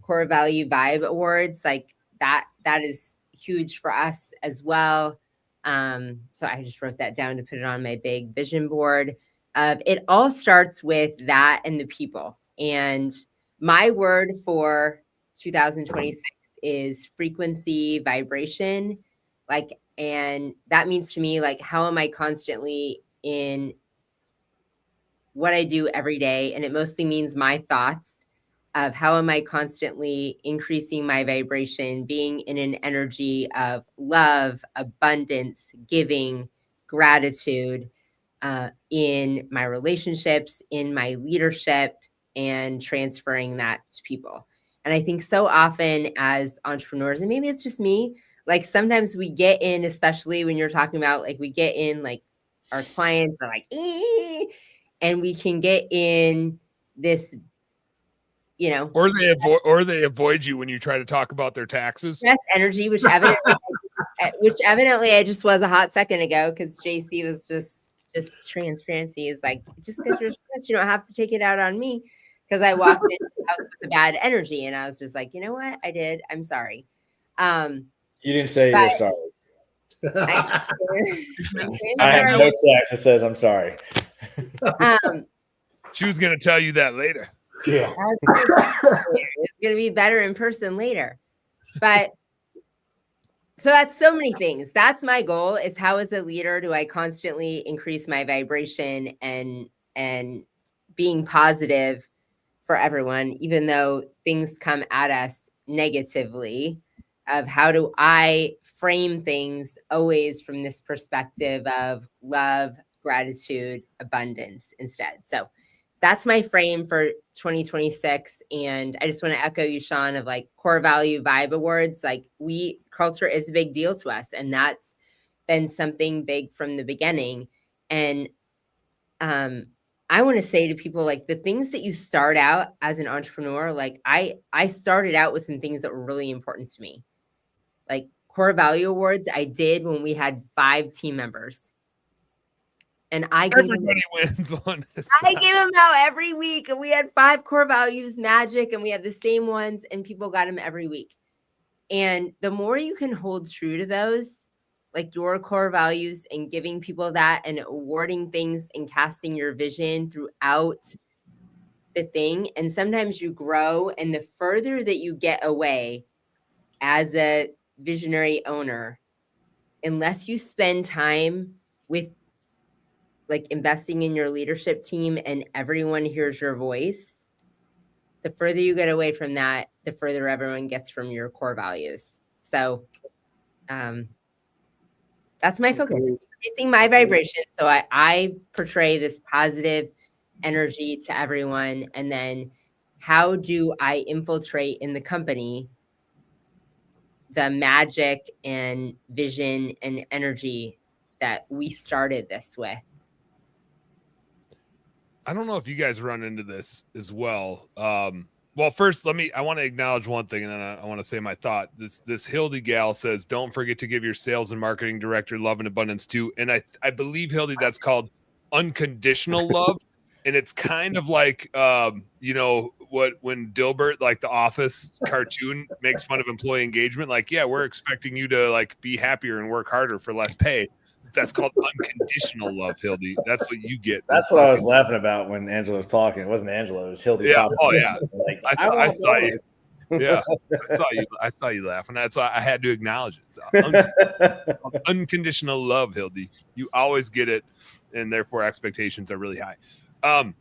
core value vibe awards. Like that is huge for us as well. So I just wrote that down to put it on my big vision board. It all starts with that and the people. And my word for 2026 is frequency, vibration. Like, and that means to me, like, how am I constantly in what I do every day? And it mostly means my thoughts of how am I constantly increasing my vibration, being in an energy of love, abundance, giving, gratitude, in my relationships, in my leadership, and transferring that to people. And I think so often as entrepreneurs, and maybe it's just me, like sometimes we get in, especially when you're talking about like we get in, like our clients are like, and we can get in this, you know, or they avoid you when you try to talk about their taxes. stress energy, which evidently I just was a hot second ago because JC was just transparency is like, just because you're stressed, you don't have to take it out on me. Because I walked into the house with a bad energy, and I was just like, you know what, I did. I'm sorry. You didn't say you're sorry. I have no text that says I'm sorry. She was going to tell you that later. Yeah, it's going to be better in person later. But so that's so many things. That's my goal: is how, as a leader, do I constantly increase my vibration and being positive for everyone, even though things come at us negatively, of how do I frame things always from this perspective of love, gratitude, abundance instead. So that's my frame for 2026. And I just want to echo you, Sean, of like core value vibe awards. Like culture is a big deal to us. And that's been something big from the beginning. And, I want to say to people, like the things that you start out as an entrepreneur, like I started out with some things that were really important to me. Like core value awards, I did when we had 5 team members. And I gave Everybody wins one. I gave them out every week, and we had 5 core values, magic, and we had the same ones, and people got them every week. And the more you can hold true to those, like your core values, and giving people that, and awarding things, and casting your vision throughout the thing, and sometimes you grow, and the further that you get away as a visionary owner, unless you spend time with like investing in your leadership team and everyone hears your voice, the further you get away from that, the further everyone gets from your core values. So that's my focus, increasing my vibration. So I portray this positive energy to everyone. And then how do I infiltrate in the company the magic and vision and energy that we started this with? I don't know if you guys run into this as well. Well, first, I want to acknowledge one thing, and then I want to say my thought. This Hildy gal says, don't forget to give your sales and marketing director love and abundance too. And I believe, Hildy, that's called unconditional love. And it's kind of like, you know, when Dilbert, like the Office cartoon, makes fun of employee engagement. Like, yeah, we're expecting you to like be happier and work harder for less pay. That's called unconditional love, Hildy. That's what you get. That's what I was laughing about when Angela was talking. It wasn't Angela, it was Hildy. Yeah. Oh yeah. Like, I saw you. Yeah. I saw you laughing. That's why I had to acknowledge it. So, unconditional love, Hildy. You always get it, and therefore expectations are really high. But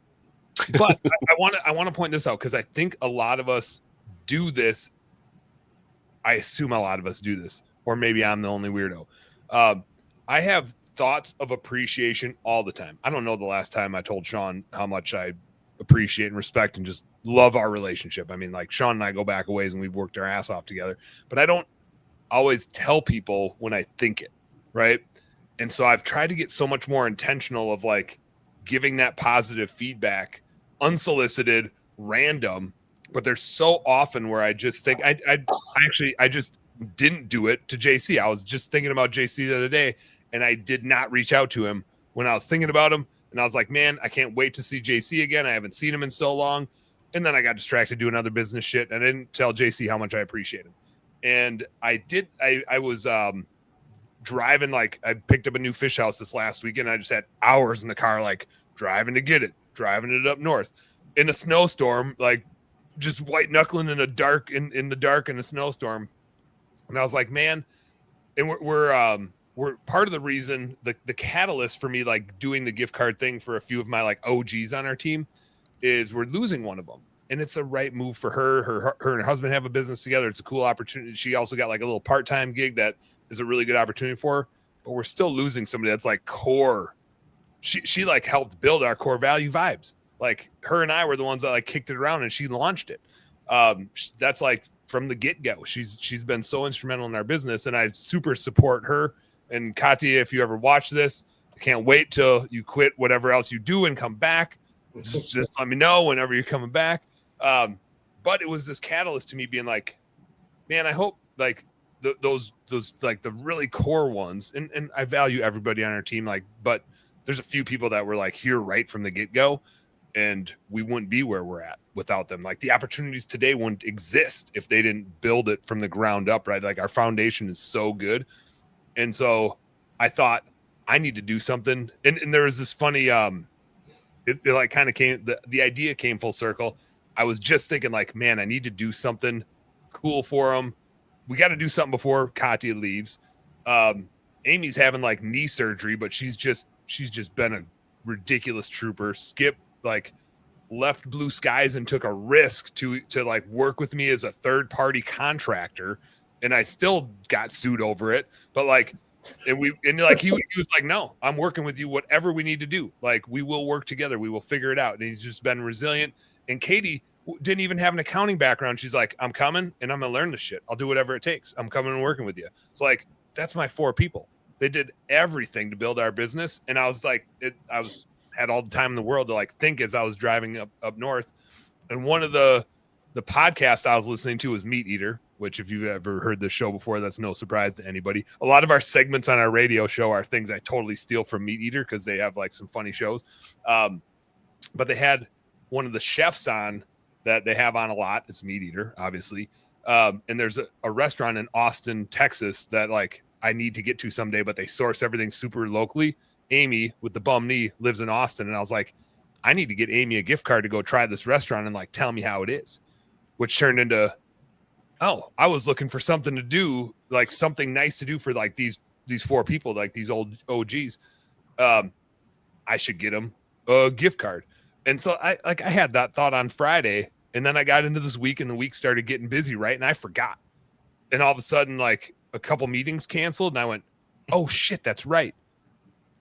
I want to point this out because I think a lot of us do this. I assume a lot of us do this, or maybe I'm the only weirdo. I have thoughts of appreciation all the time. I don't know the last time I told Sean how much I appreciate and respect and just love our relationship. I mean, like Sean and I go back a ways and we've worked our ass off together, but I don't always tell people when I think it, right? And so I've tried to get so much more intentional of like giving that positive feedback, unsolicited, random, but there's so often where I just think I just didn't do it to JC. I was just thinking about JC the other day, and I did not reach out to him when I was thinking about him. And I was like, man, I can't wait to see JC again. I haven't seen him in so long. And then I got distracted doing other business shit. And I didn't tell JC how much I appreciate him. And I was driving, like I picked up a new fish house this last weekend. I just had hours in the car, like driving to get it, driving it up north in a snowstorm, like just white knuckling in the dark in a snowstorm. And I was like, man, and we're part of the reason, the catalyst for me like doing the gift card thing for a few of my like OGs on our team is we're losing one of them. And it's a right move for her. Her and her husband have a business together. It's a cool opportunity. She also got like a little part-time gig that is a really good opportunity for her, but we're still losing somebody that's like core. She like helped build our core value vibes. Like her and I were the ones that like kicked it around and she launched it. That's like from the get-go. She's been so instrumental in our business, and I super support her. And Katya, if you ever watch this, I can't wait till you quit whatever else you do and come back. Just let me know whenever you're coming back. But it was this catalyst to me being like, man, I hope like those like the really core ones, and I value everybody on our team, like, but there's a few people that were like here right from the get-go, and we wouldn't be where we're at without them. Like the opportunities today wouldn't exist if they didn't build it from the ground up, right? Like our foundation is so good. And so I thought I need to do something. And there was this funny, it like kind of came, the idea came full circle. I was just thinking like, man, I need to do something cool for them. We got to do something before Katya leaves. Amy's having like knee surgery, but she's just been a ridiculous trooper. Skip like left Blue Skies and took a risk to like work with me as a third party contractor, and I still got sued over it. But like, and he was like, no, I'm working with you, whatever we need to do. Like we will work together. We will figure it out. And he's just been resilient. And Katie didn't even have an accounting background. She's like, I'm coming and I'm going to learn this shit. I'll do whatever it takes. I'm coming and working with you. So like, that's my 4 people. They did everything to build our business. And I was like, had all the time in the world to like think as I was driving up north. And one of the podcasts I was listening to was Meat Eater. which if you've ever heard this show before, that's no surprise to anybody. A lot of our segments on our radio show are things I totally steal from Meat Eater because they have like some funny shows. But they had one of the chefs on that they have on a lot. It's Meat Eater, obviously. And there's a restaurant in Austin, Texas that like I need to get to someday, but they source everything super locally. Amy with the bum knee lives in Austin. And I was like, I need to get Amy a gift card to go try this restaurant and like tell me how it is, which turned into, oh, I was looking for something to do, like something nice to do for like these 4 people, like these old OGs. I should get them a gift card. And so I had that thought on Friday, and then I got into this week and the week started getting busy. Right. And I forgot. And all of a sudden, like a couple meetings canceled and I went, oh shit, that's right.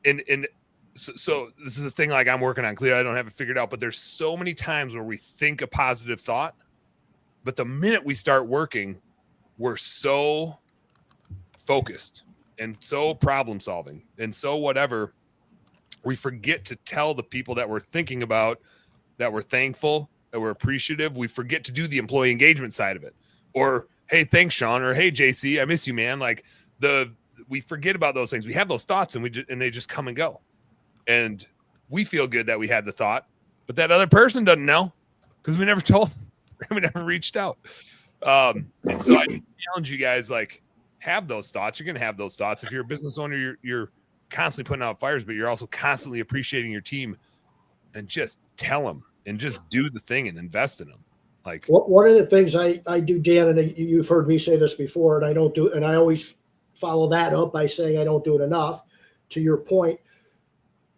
And so this is the thing, like I'm working on clear. I don't have it figured out, but there's so many times where we think a positive thought, but the minute we start working, we're so focused and so problem solving and so whatever, we forget to tell the people that we're thinking about, that we're thankful, that we're appreciative. We forget to do the employee engagement side of it. Or, hey, thanks, Sean. Or, hey, JC, I miss you, man. Like we forget about those things. We have those thoughts and they just come and go. And we feel good that we had the thought, but that other person doesn't know because we never told them. We never reached out. And so I challenge you guys, like, have those thoughts. You're going to have those thoughts. If you're a business owner, you're constantly putting out fires, but you're also constantly appreciating your team, and just tell them and just do the thing and invest in them. Like one of the things I do, Dan, and you've heard me say this before, and I don't do, and I always follow that up by saying I don't do it enough. To your point,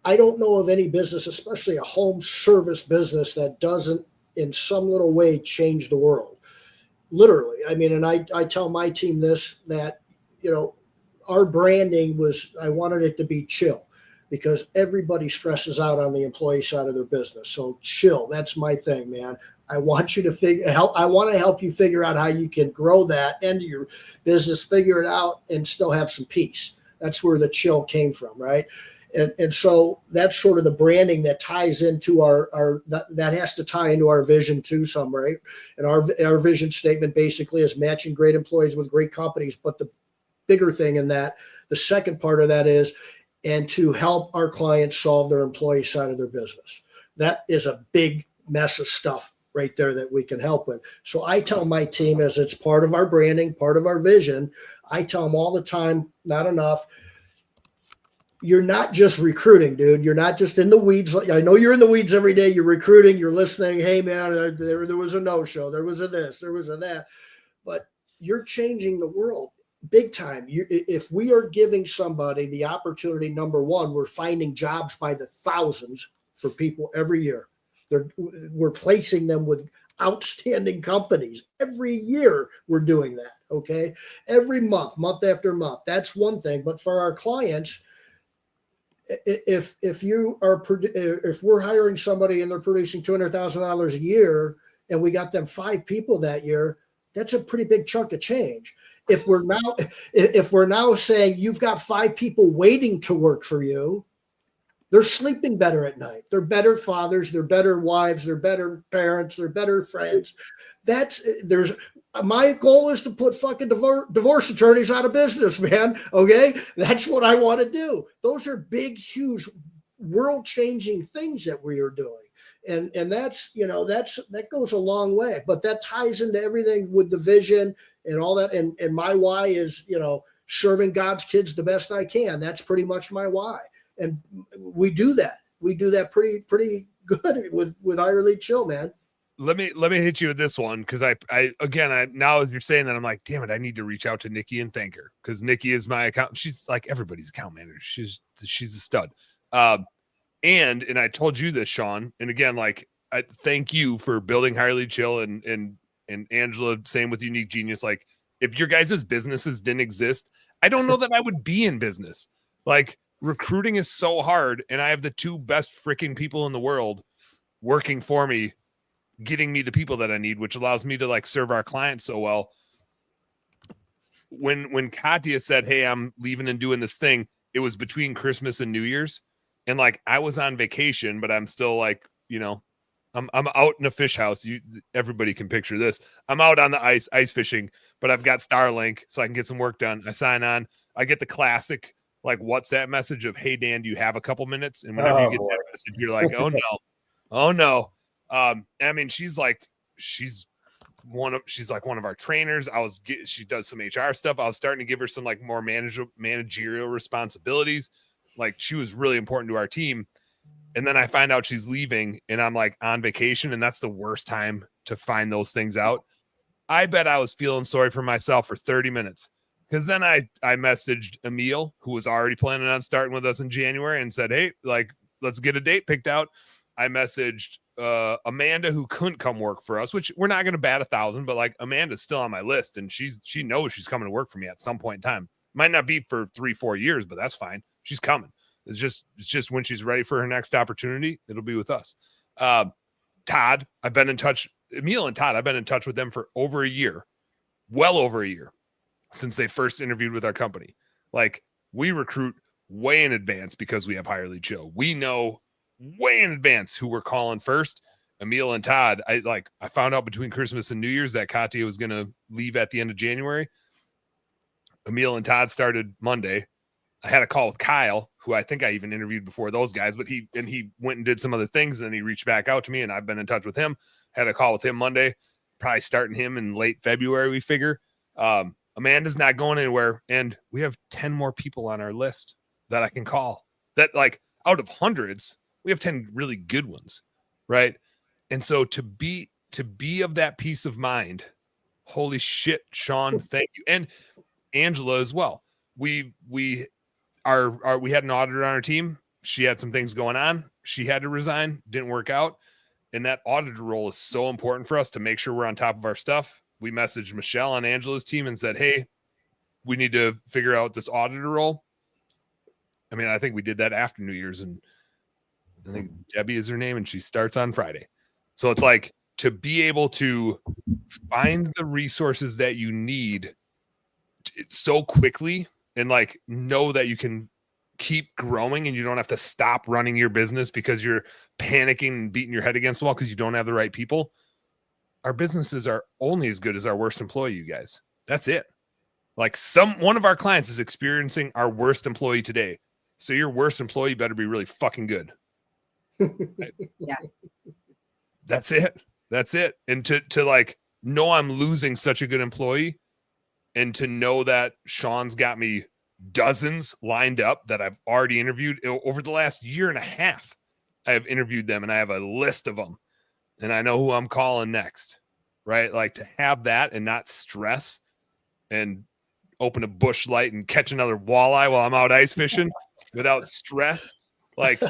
I don't know of any business, especially a home service business, that doesn't in some little way change the world. Literally. I mean, and I tell my team this, that, you know, our branding was, I wanted it to be chill because everybody stresses out on the employee side of their business. So chill, that's my thing, man. I want you to I want to help you figure out how you can grow that into your business, figure it out, and still have some peace. That's where the chill came from, right? And so that's sort of the branding that ties into that has to tie into our vision too, some, right? And our vision statement basically is matching great employees with great companies. But the bigger thing in that, the second part of that is, and to help our clients solve their employee side of their business. That is a big mess of stuff right there that we can help with. So I tell my team, as it's part of our branding, part of our vision, I tell them all the time, not enough, you're not just recruiting, dude. You're not just in the weeds. I know you're in the weeds every day. You're recruiting, you're listening. Hey, man, there was a no-show. There was a this, there was a that. But you're changing the world big time. If we are giving somebody the opportunity, number one, we're finding jobs by the thousands for people every year. We're placing them with outstanding companies. Every year we're doing that, okay? Every month after month. That's one thing. But for our clients, if we're hiring somebody and they're producing $200,000 a year and we got them 5 people that year, that's a pretty big chunk of change. If we're now saying you've got 5 people waiting to work for you, they're sleeping better at night. They're better fathers, they're better wives, they're better parents, they're better friends. My goal is to put fucking divorce attorneys out of business, man. Okay. That's what I want to do. Those are big, huge, world-changing things that we are doing. And that's, that goes a long way, but that ties into everything with the vision and all that. And my why is, serving God's kids the best I can. That's pretty much my why. And we do that. We do that pretty good with Higher Lead Chill, man. Let me hit you with this one, because I now as you're saying that, I'm like, damn it, I need to reach out to Nikki and thank her, because Nikki is my account. She's like everybody's account manager. She's a stud. And I told you this, Sean, and again, like, I thank you for building Higher Lead Chill, and Angela, same with Unique Genius. Like, if your guys' businesses didn't exist, I don't know that I would be in business. Like, recruiting is so hard, and I have the 2 best freaking people in the world working for me, getting me the people that I need, which allows me to like serve our clients so well. When Katya said, hey, I'm leaving and doing this thing, it was between Christmas and New Year's. And like, I was on vacation, but I'm still like, I'm out in a fish house. Everybody can picture this. I'm out on the ice fishing, but I've got Starlink so I can get some work done. I sign on. I get the classic like WhatsApp message of, "Hey Dan, do you have a couple minutes?" And whenever you get that message, you're like, "Oh no, oh no." I mean, she's like one of our trainers. She does some HR stuff. I was starting to give her some like more managerial responsibilities. Like she was really important to our team. And then I find out she's leaving and I'm like on vacation, and that's the worst time to find those things out. I bet I was feeling sorry for myself for 30 minutes. Because then I messaged Emil, who was already planning on starting with us in January, and said, "Hey, like, let's get a date picked out." I messaged Amanda, who couldn't come work for us, which we're not going to bat 1,000, but like Amanda's still on my list, and she knows she's coming to work for me at some point in time. Might not be for 3-4 years, but that's fine. She's coming. It's just when she's ready for her next opportunity, it'll be with us. Todd, I've been in touch. Emil and Todd, I've been in touch with them for over a year, well over a year, since they first interviewed with our company. Like, we recruit way in advance because we have Hire Lead Show. We know way in advance who we're calling first. Emil and Todd, I found out between Christmas and New Year's that Katya was going to leave at the end of January. Emil and Todd started Monday. I had a call with Kyle, who I think I even interviewed before those guys, but he went and did some other things, and then he reached back out to me, and I've been in touch with him. Had a call with him Monday, probably starting him in late February, we figure. Amanda's not going anywhere, and we have 10 more people on our list that I can call. That, like, out of hundreds, we have 10 really good ones, right? And so to be of that peace of mind, holy shit, Sean, thank you. And Angela as well. We had an auditor on our team. She had some things going on. She had to resign. Didn't work out. And that auditor role is so important for us to make sure we're on top of our stuff. We messaged Michelle on Angela's team and said, "Hey, we need to figure out this auditor role." I mean, I think we did that after New Year's, and I think Debbie is her name, and she starts on Friday. So it's like, to be able to find the resources that you need so quickly, and like know that you can keep growing and you don't have to stop running your business because you're panicking and beating your head against the wall because you don't have the right people. Our businesses are only as good as our worst employee, you guys. That's it. Like, one of our clients is experiencing our worst employee today. So your worst employee better be really fucking good. Yeah. That's it. That's it. And to like know I'm losing such a good employee, and to know that Sean's got me dozens lined up that I've already interviewed over the last year and a half. I have interviewed them, and I have a list of them, and I know who I'm calling next, right? Like, to have that and not stress and open a bush light and catch another walleye while I'm out ice fishing without stress. Like,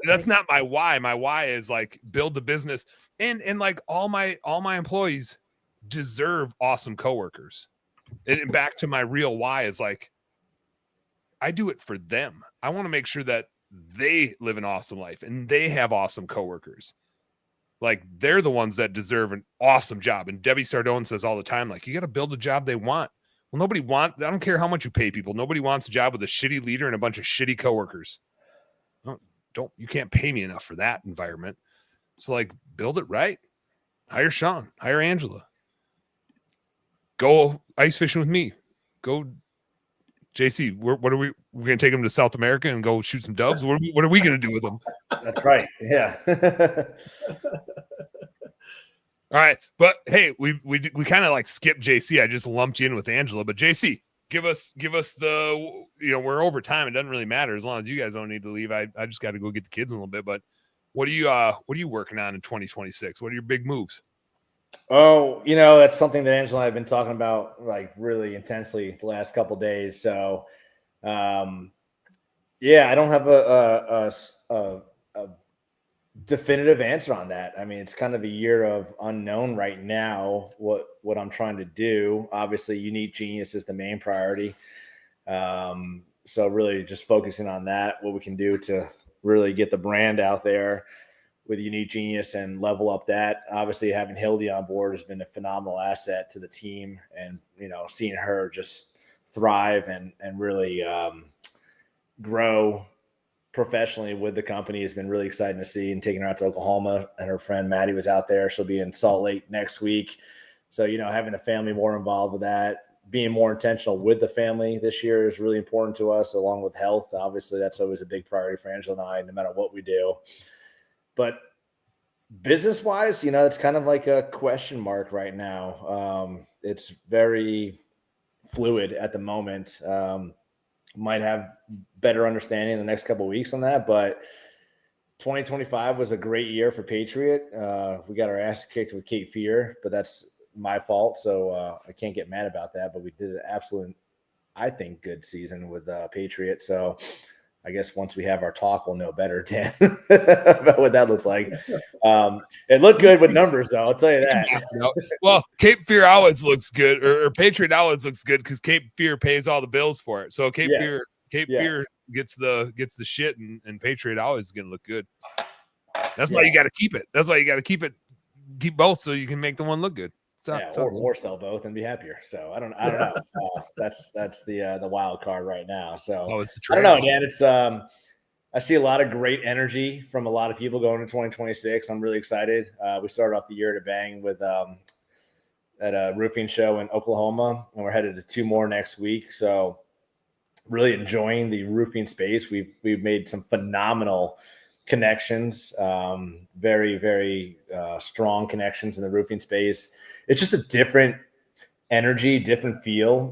that's not my why. My why is like, build the business, and like all my employees deserve awesome coworkers. And back to my real why is like, I do it for them. I want to make sure that they live an awesome life and they have awesome coworkers. Like, they're the ones that deserve an awesome job. And Debbie Sardone says all the time, like, you got to build a job they want. Well, I don't care how much you pay people. Nobody wants a job with a shitty leader and a bunch of shitty coworkers. You can't pay me enough for that environment. So, like, build it right. Hire Sean, hire Angela. Go ice fishing with me. Go, JC. We're going to take them to South America and go shoot some doves? What are we going to do with them? That's right. Yeah. All right. But hey, we kind of like skipped JC. I just lumped you in with Angela. But JC, give us the, we're over time. It doesn't really matter as long as you guys don't need to leave. I just got to go get the kids in a little bit. But what are you working on in 2026? What are your big moves? Oh, that's something that Angela and I have been talking about like really intensely the last couple of days. So, yeah, I don't have a definitive answer on that. I mean, it's kind of a year of unknown right now, what I'm trying to do. Obviously, Unique Genius is the main priority. So really just focusing on that, what we can do to really get the brand out there with Unique Genius and level up that. Obviously, having Hildy on board has been a phenomenal asset to the team, and seeing her just thrive and really grow professionally with the company has been really exciting to see, and taking her out to Oklahoma, and her friend Maddie was out there. She'll be in Salt Lake next week. So, having the family more involved with that, being more intentional with the family this year is really important to us, along with health. Obviously, that's always a big priority for Angela and I, no matter what we do. But business-wise, it's kind of like a question mark right now. It's very fluid at the moment. Might have better understanding in the next couple of weeks on that, but 2025 was a great year for Patriot. We got our ass kicked with Cape Fear, but that's my fault, so I can't get mad about that. But we did an absolute, I think, good season with Patriot. So I guess once we have our talk, we'll know better, Dan, about what that looked like. It looked good with numbers, though. I'll tell you that. Well, Cape Fear Outwards looks good, or Patriot Outwards looks good because Cape Fear pays all the bills for it. So Cape Fear gets the shit, and Patriot Outwards is gonna look good. That's why you got to keep it. That's why you got to keep both, so you can make the one look good. Or sell both and be happier. So I don't know. That's the wild card right now. So I don't know, Dan. It's I see a lot of great energy from a lot of people going into 2026. I'm really excited. We started off the year at a bang with at a roofing show in Oklahoma, and we're headed to 2 more next week. So really enjoying the roofing space. We've made some phenomenal connections, very, very strong connections in the roofing space. It's just a different energy, different feel.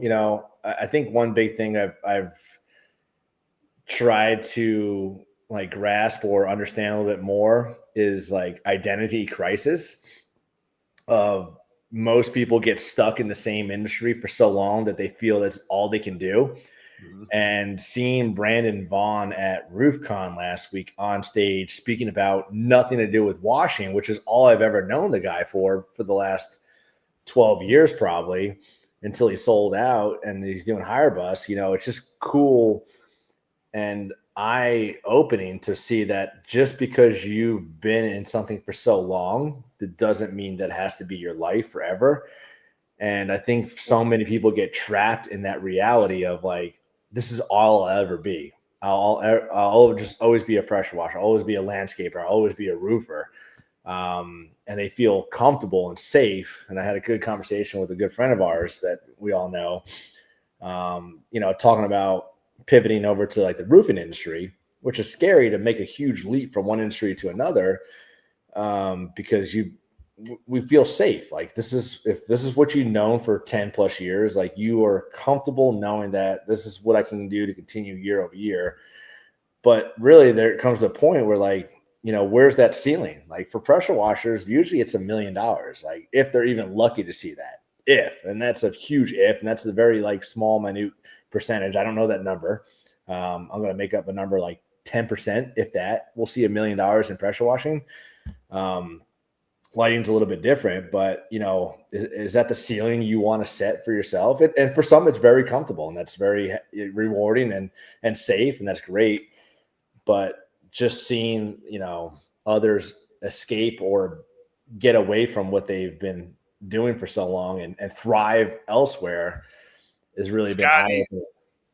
I think one big thing I've tried to grasp or understand a little bit more is identity crisis. Of most people get stuck in the same industry for so long that they feel that's all they can do. Mm-hmm. And seeing Brandon Vaughn at RoofCon last week on stage speaking about nothing to do with washing, which is all I've ever known the guy for the last 12 years probably, until he sold out and he's doing Hire Bus. It's just cool and eye-opening to see that just because you've been in something for so long, that doesn't mean that has to be your life forever. And I think so many people get trapped in that reality of this is all I'll ever be. I'll just always be a pressure washer. I'll always be a landscaper. I'll always be a roofer. And they feel comfortable and safe. And I had a good conversation with a good friend of ours that we all know, talking about pivoting over to the roofing industry, which is scary to make a huge leap from one industry to another, because we feel safe. If this is what you've known for 10 plus years, you are comfortable knowing that this is what I can do to continue year over year. But really there comes a point where where's that ceiling? For pressure washers, usually it's $1 million. If they're even lucky to see that, and that's a huge if, and that's a very small, minute percentage. I don't know that number. I'm going to make up a number 10%, if that. We'll see $1 million in pressure washing. Lighting's a little bit different, but is that the ceiling you want to set for yourself? And for some, it's very comfortable, and that's very rewarding and safe, and that's great. But just seeing, others escape or get away from what they've been doing for so long and thrive elsewhere is really Scotty.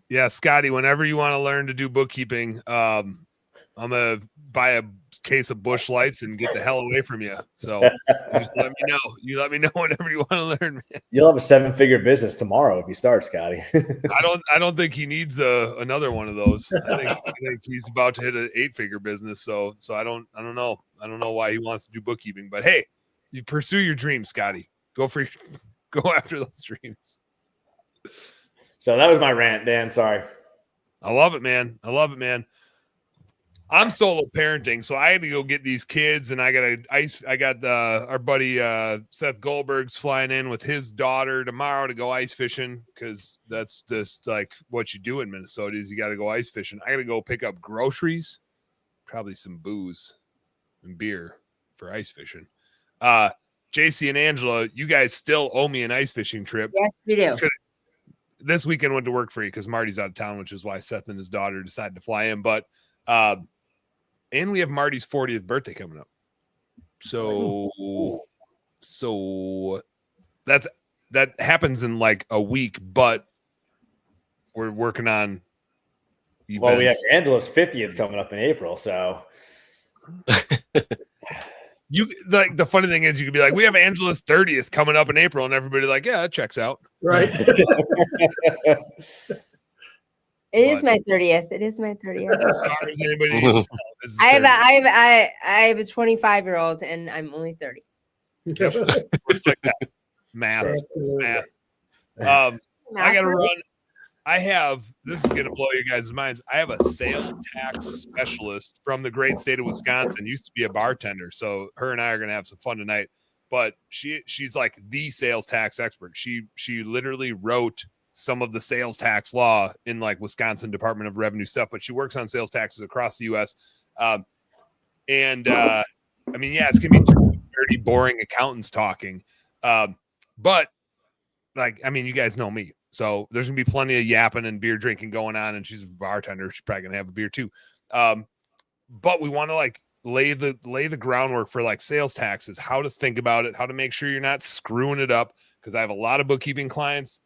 Yeah, Scotty, whenever you want to learn to do bookkeeping, I'm going to buy a case of Busch Lights and get the hell away from you. So just let me know. You let me know whenever you want to learn, man. You'll have a 7-figure business tomorrow if you start, Scotty. I don't think he needs another one of those. I think he's about to hit an 8-figure business. So I don't know. I don't know why he wants to do bookkeeping, but hey, you pursue your dreams, Scotty. Go after those dreams. So that was my rant, Dan. Sorry. I love it, man. I'm solo parenting, so I had to go get these kids, and I got our buddy Seth Goldberg's flying in with his daughter tomorrow to go ice fishing, because that's just what you do in Minnesota is you got to go ice fishing. I got to go pick up groceries, probably some booze and beer for ice fishing. JC and Angela, you guys still owe me an ice fishing trip. Yes, we do. This weekend went to work for you because Marty's out of town, which is why Seth and his daughter decided to fly in. But and we have Marty's 40th birthday coming up. So that happens in a week, but we're working on, events. Well, we have Angela's 50th coming up in April, so You like the funny thing is you could be like, we have Angela's 30th coming up in April, and everybody like, yeah, that checks out. Right. It is my 30th. It is my 30th. As far as anybody needs to know, this is I 30. have a 25-year-old and I'm only 30. Yep. Works like that. Math. It's math. I gotta run. This is gonna blow you guys' minds. I have a sales tax specialist from the great state of Wisconsin, used to be a bartender. So her and I are gonna have some fun tonight. But she's like the sales tax expert. She literally wrote some of the sales tax law in like Wisconsin Department of Revenue stuff, but she works on sales taxes across the US. I mean, yeah, it's gonna be dirty, boring accountants talking. But like, I mean, you guys know me. So there's gonna be plenty of yapping and beer drinking going on, and she's a bartender. She's probably gonna have a beer too. But we want to like lay the groundwork for like sales taxes, how to think about it, how to make sure you're not screwing it up. Because I have a lot of bookkeeping clients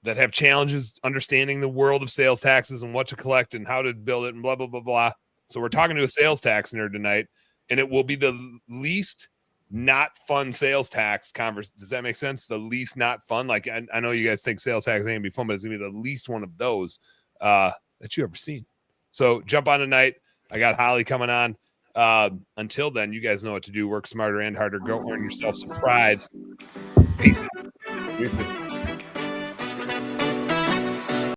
that have challenges understanding the world of sales taxes and what to collect and how to build it and blah, blah, blah, blah. So we're talking to a sales tax nerd tonight, and it will be the least not fun sales tax conversation. Does that make sense? The least not fun. Like, I know you guys think sales tax ain't gonna be fun, but it's gonna be the least one of those that you ever seen. So jump on tonight. I got Holly coming on. Until then, you guys know what to do. Work smarter and harder. Go earn yourself some pride. Peace out. Deuces.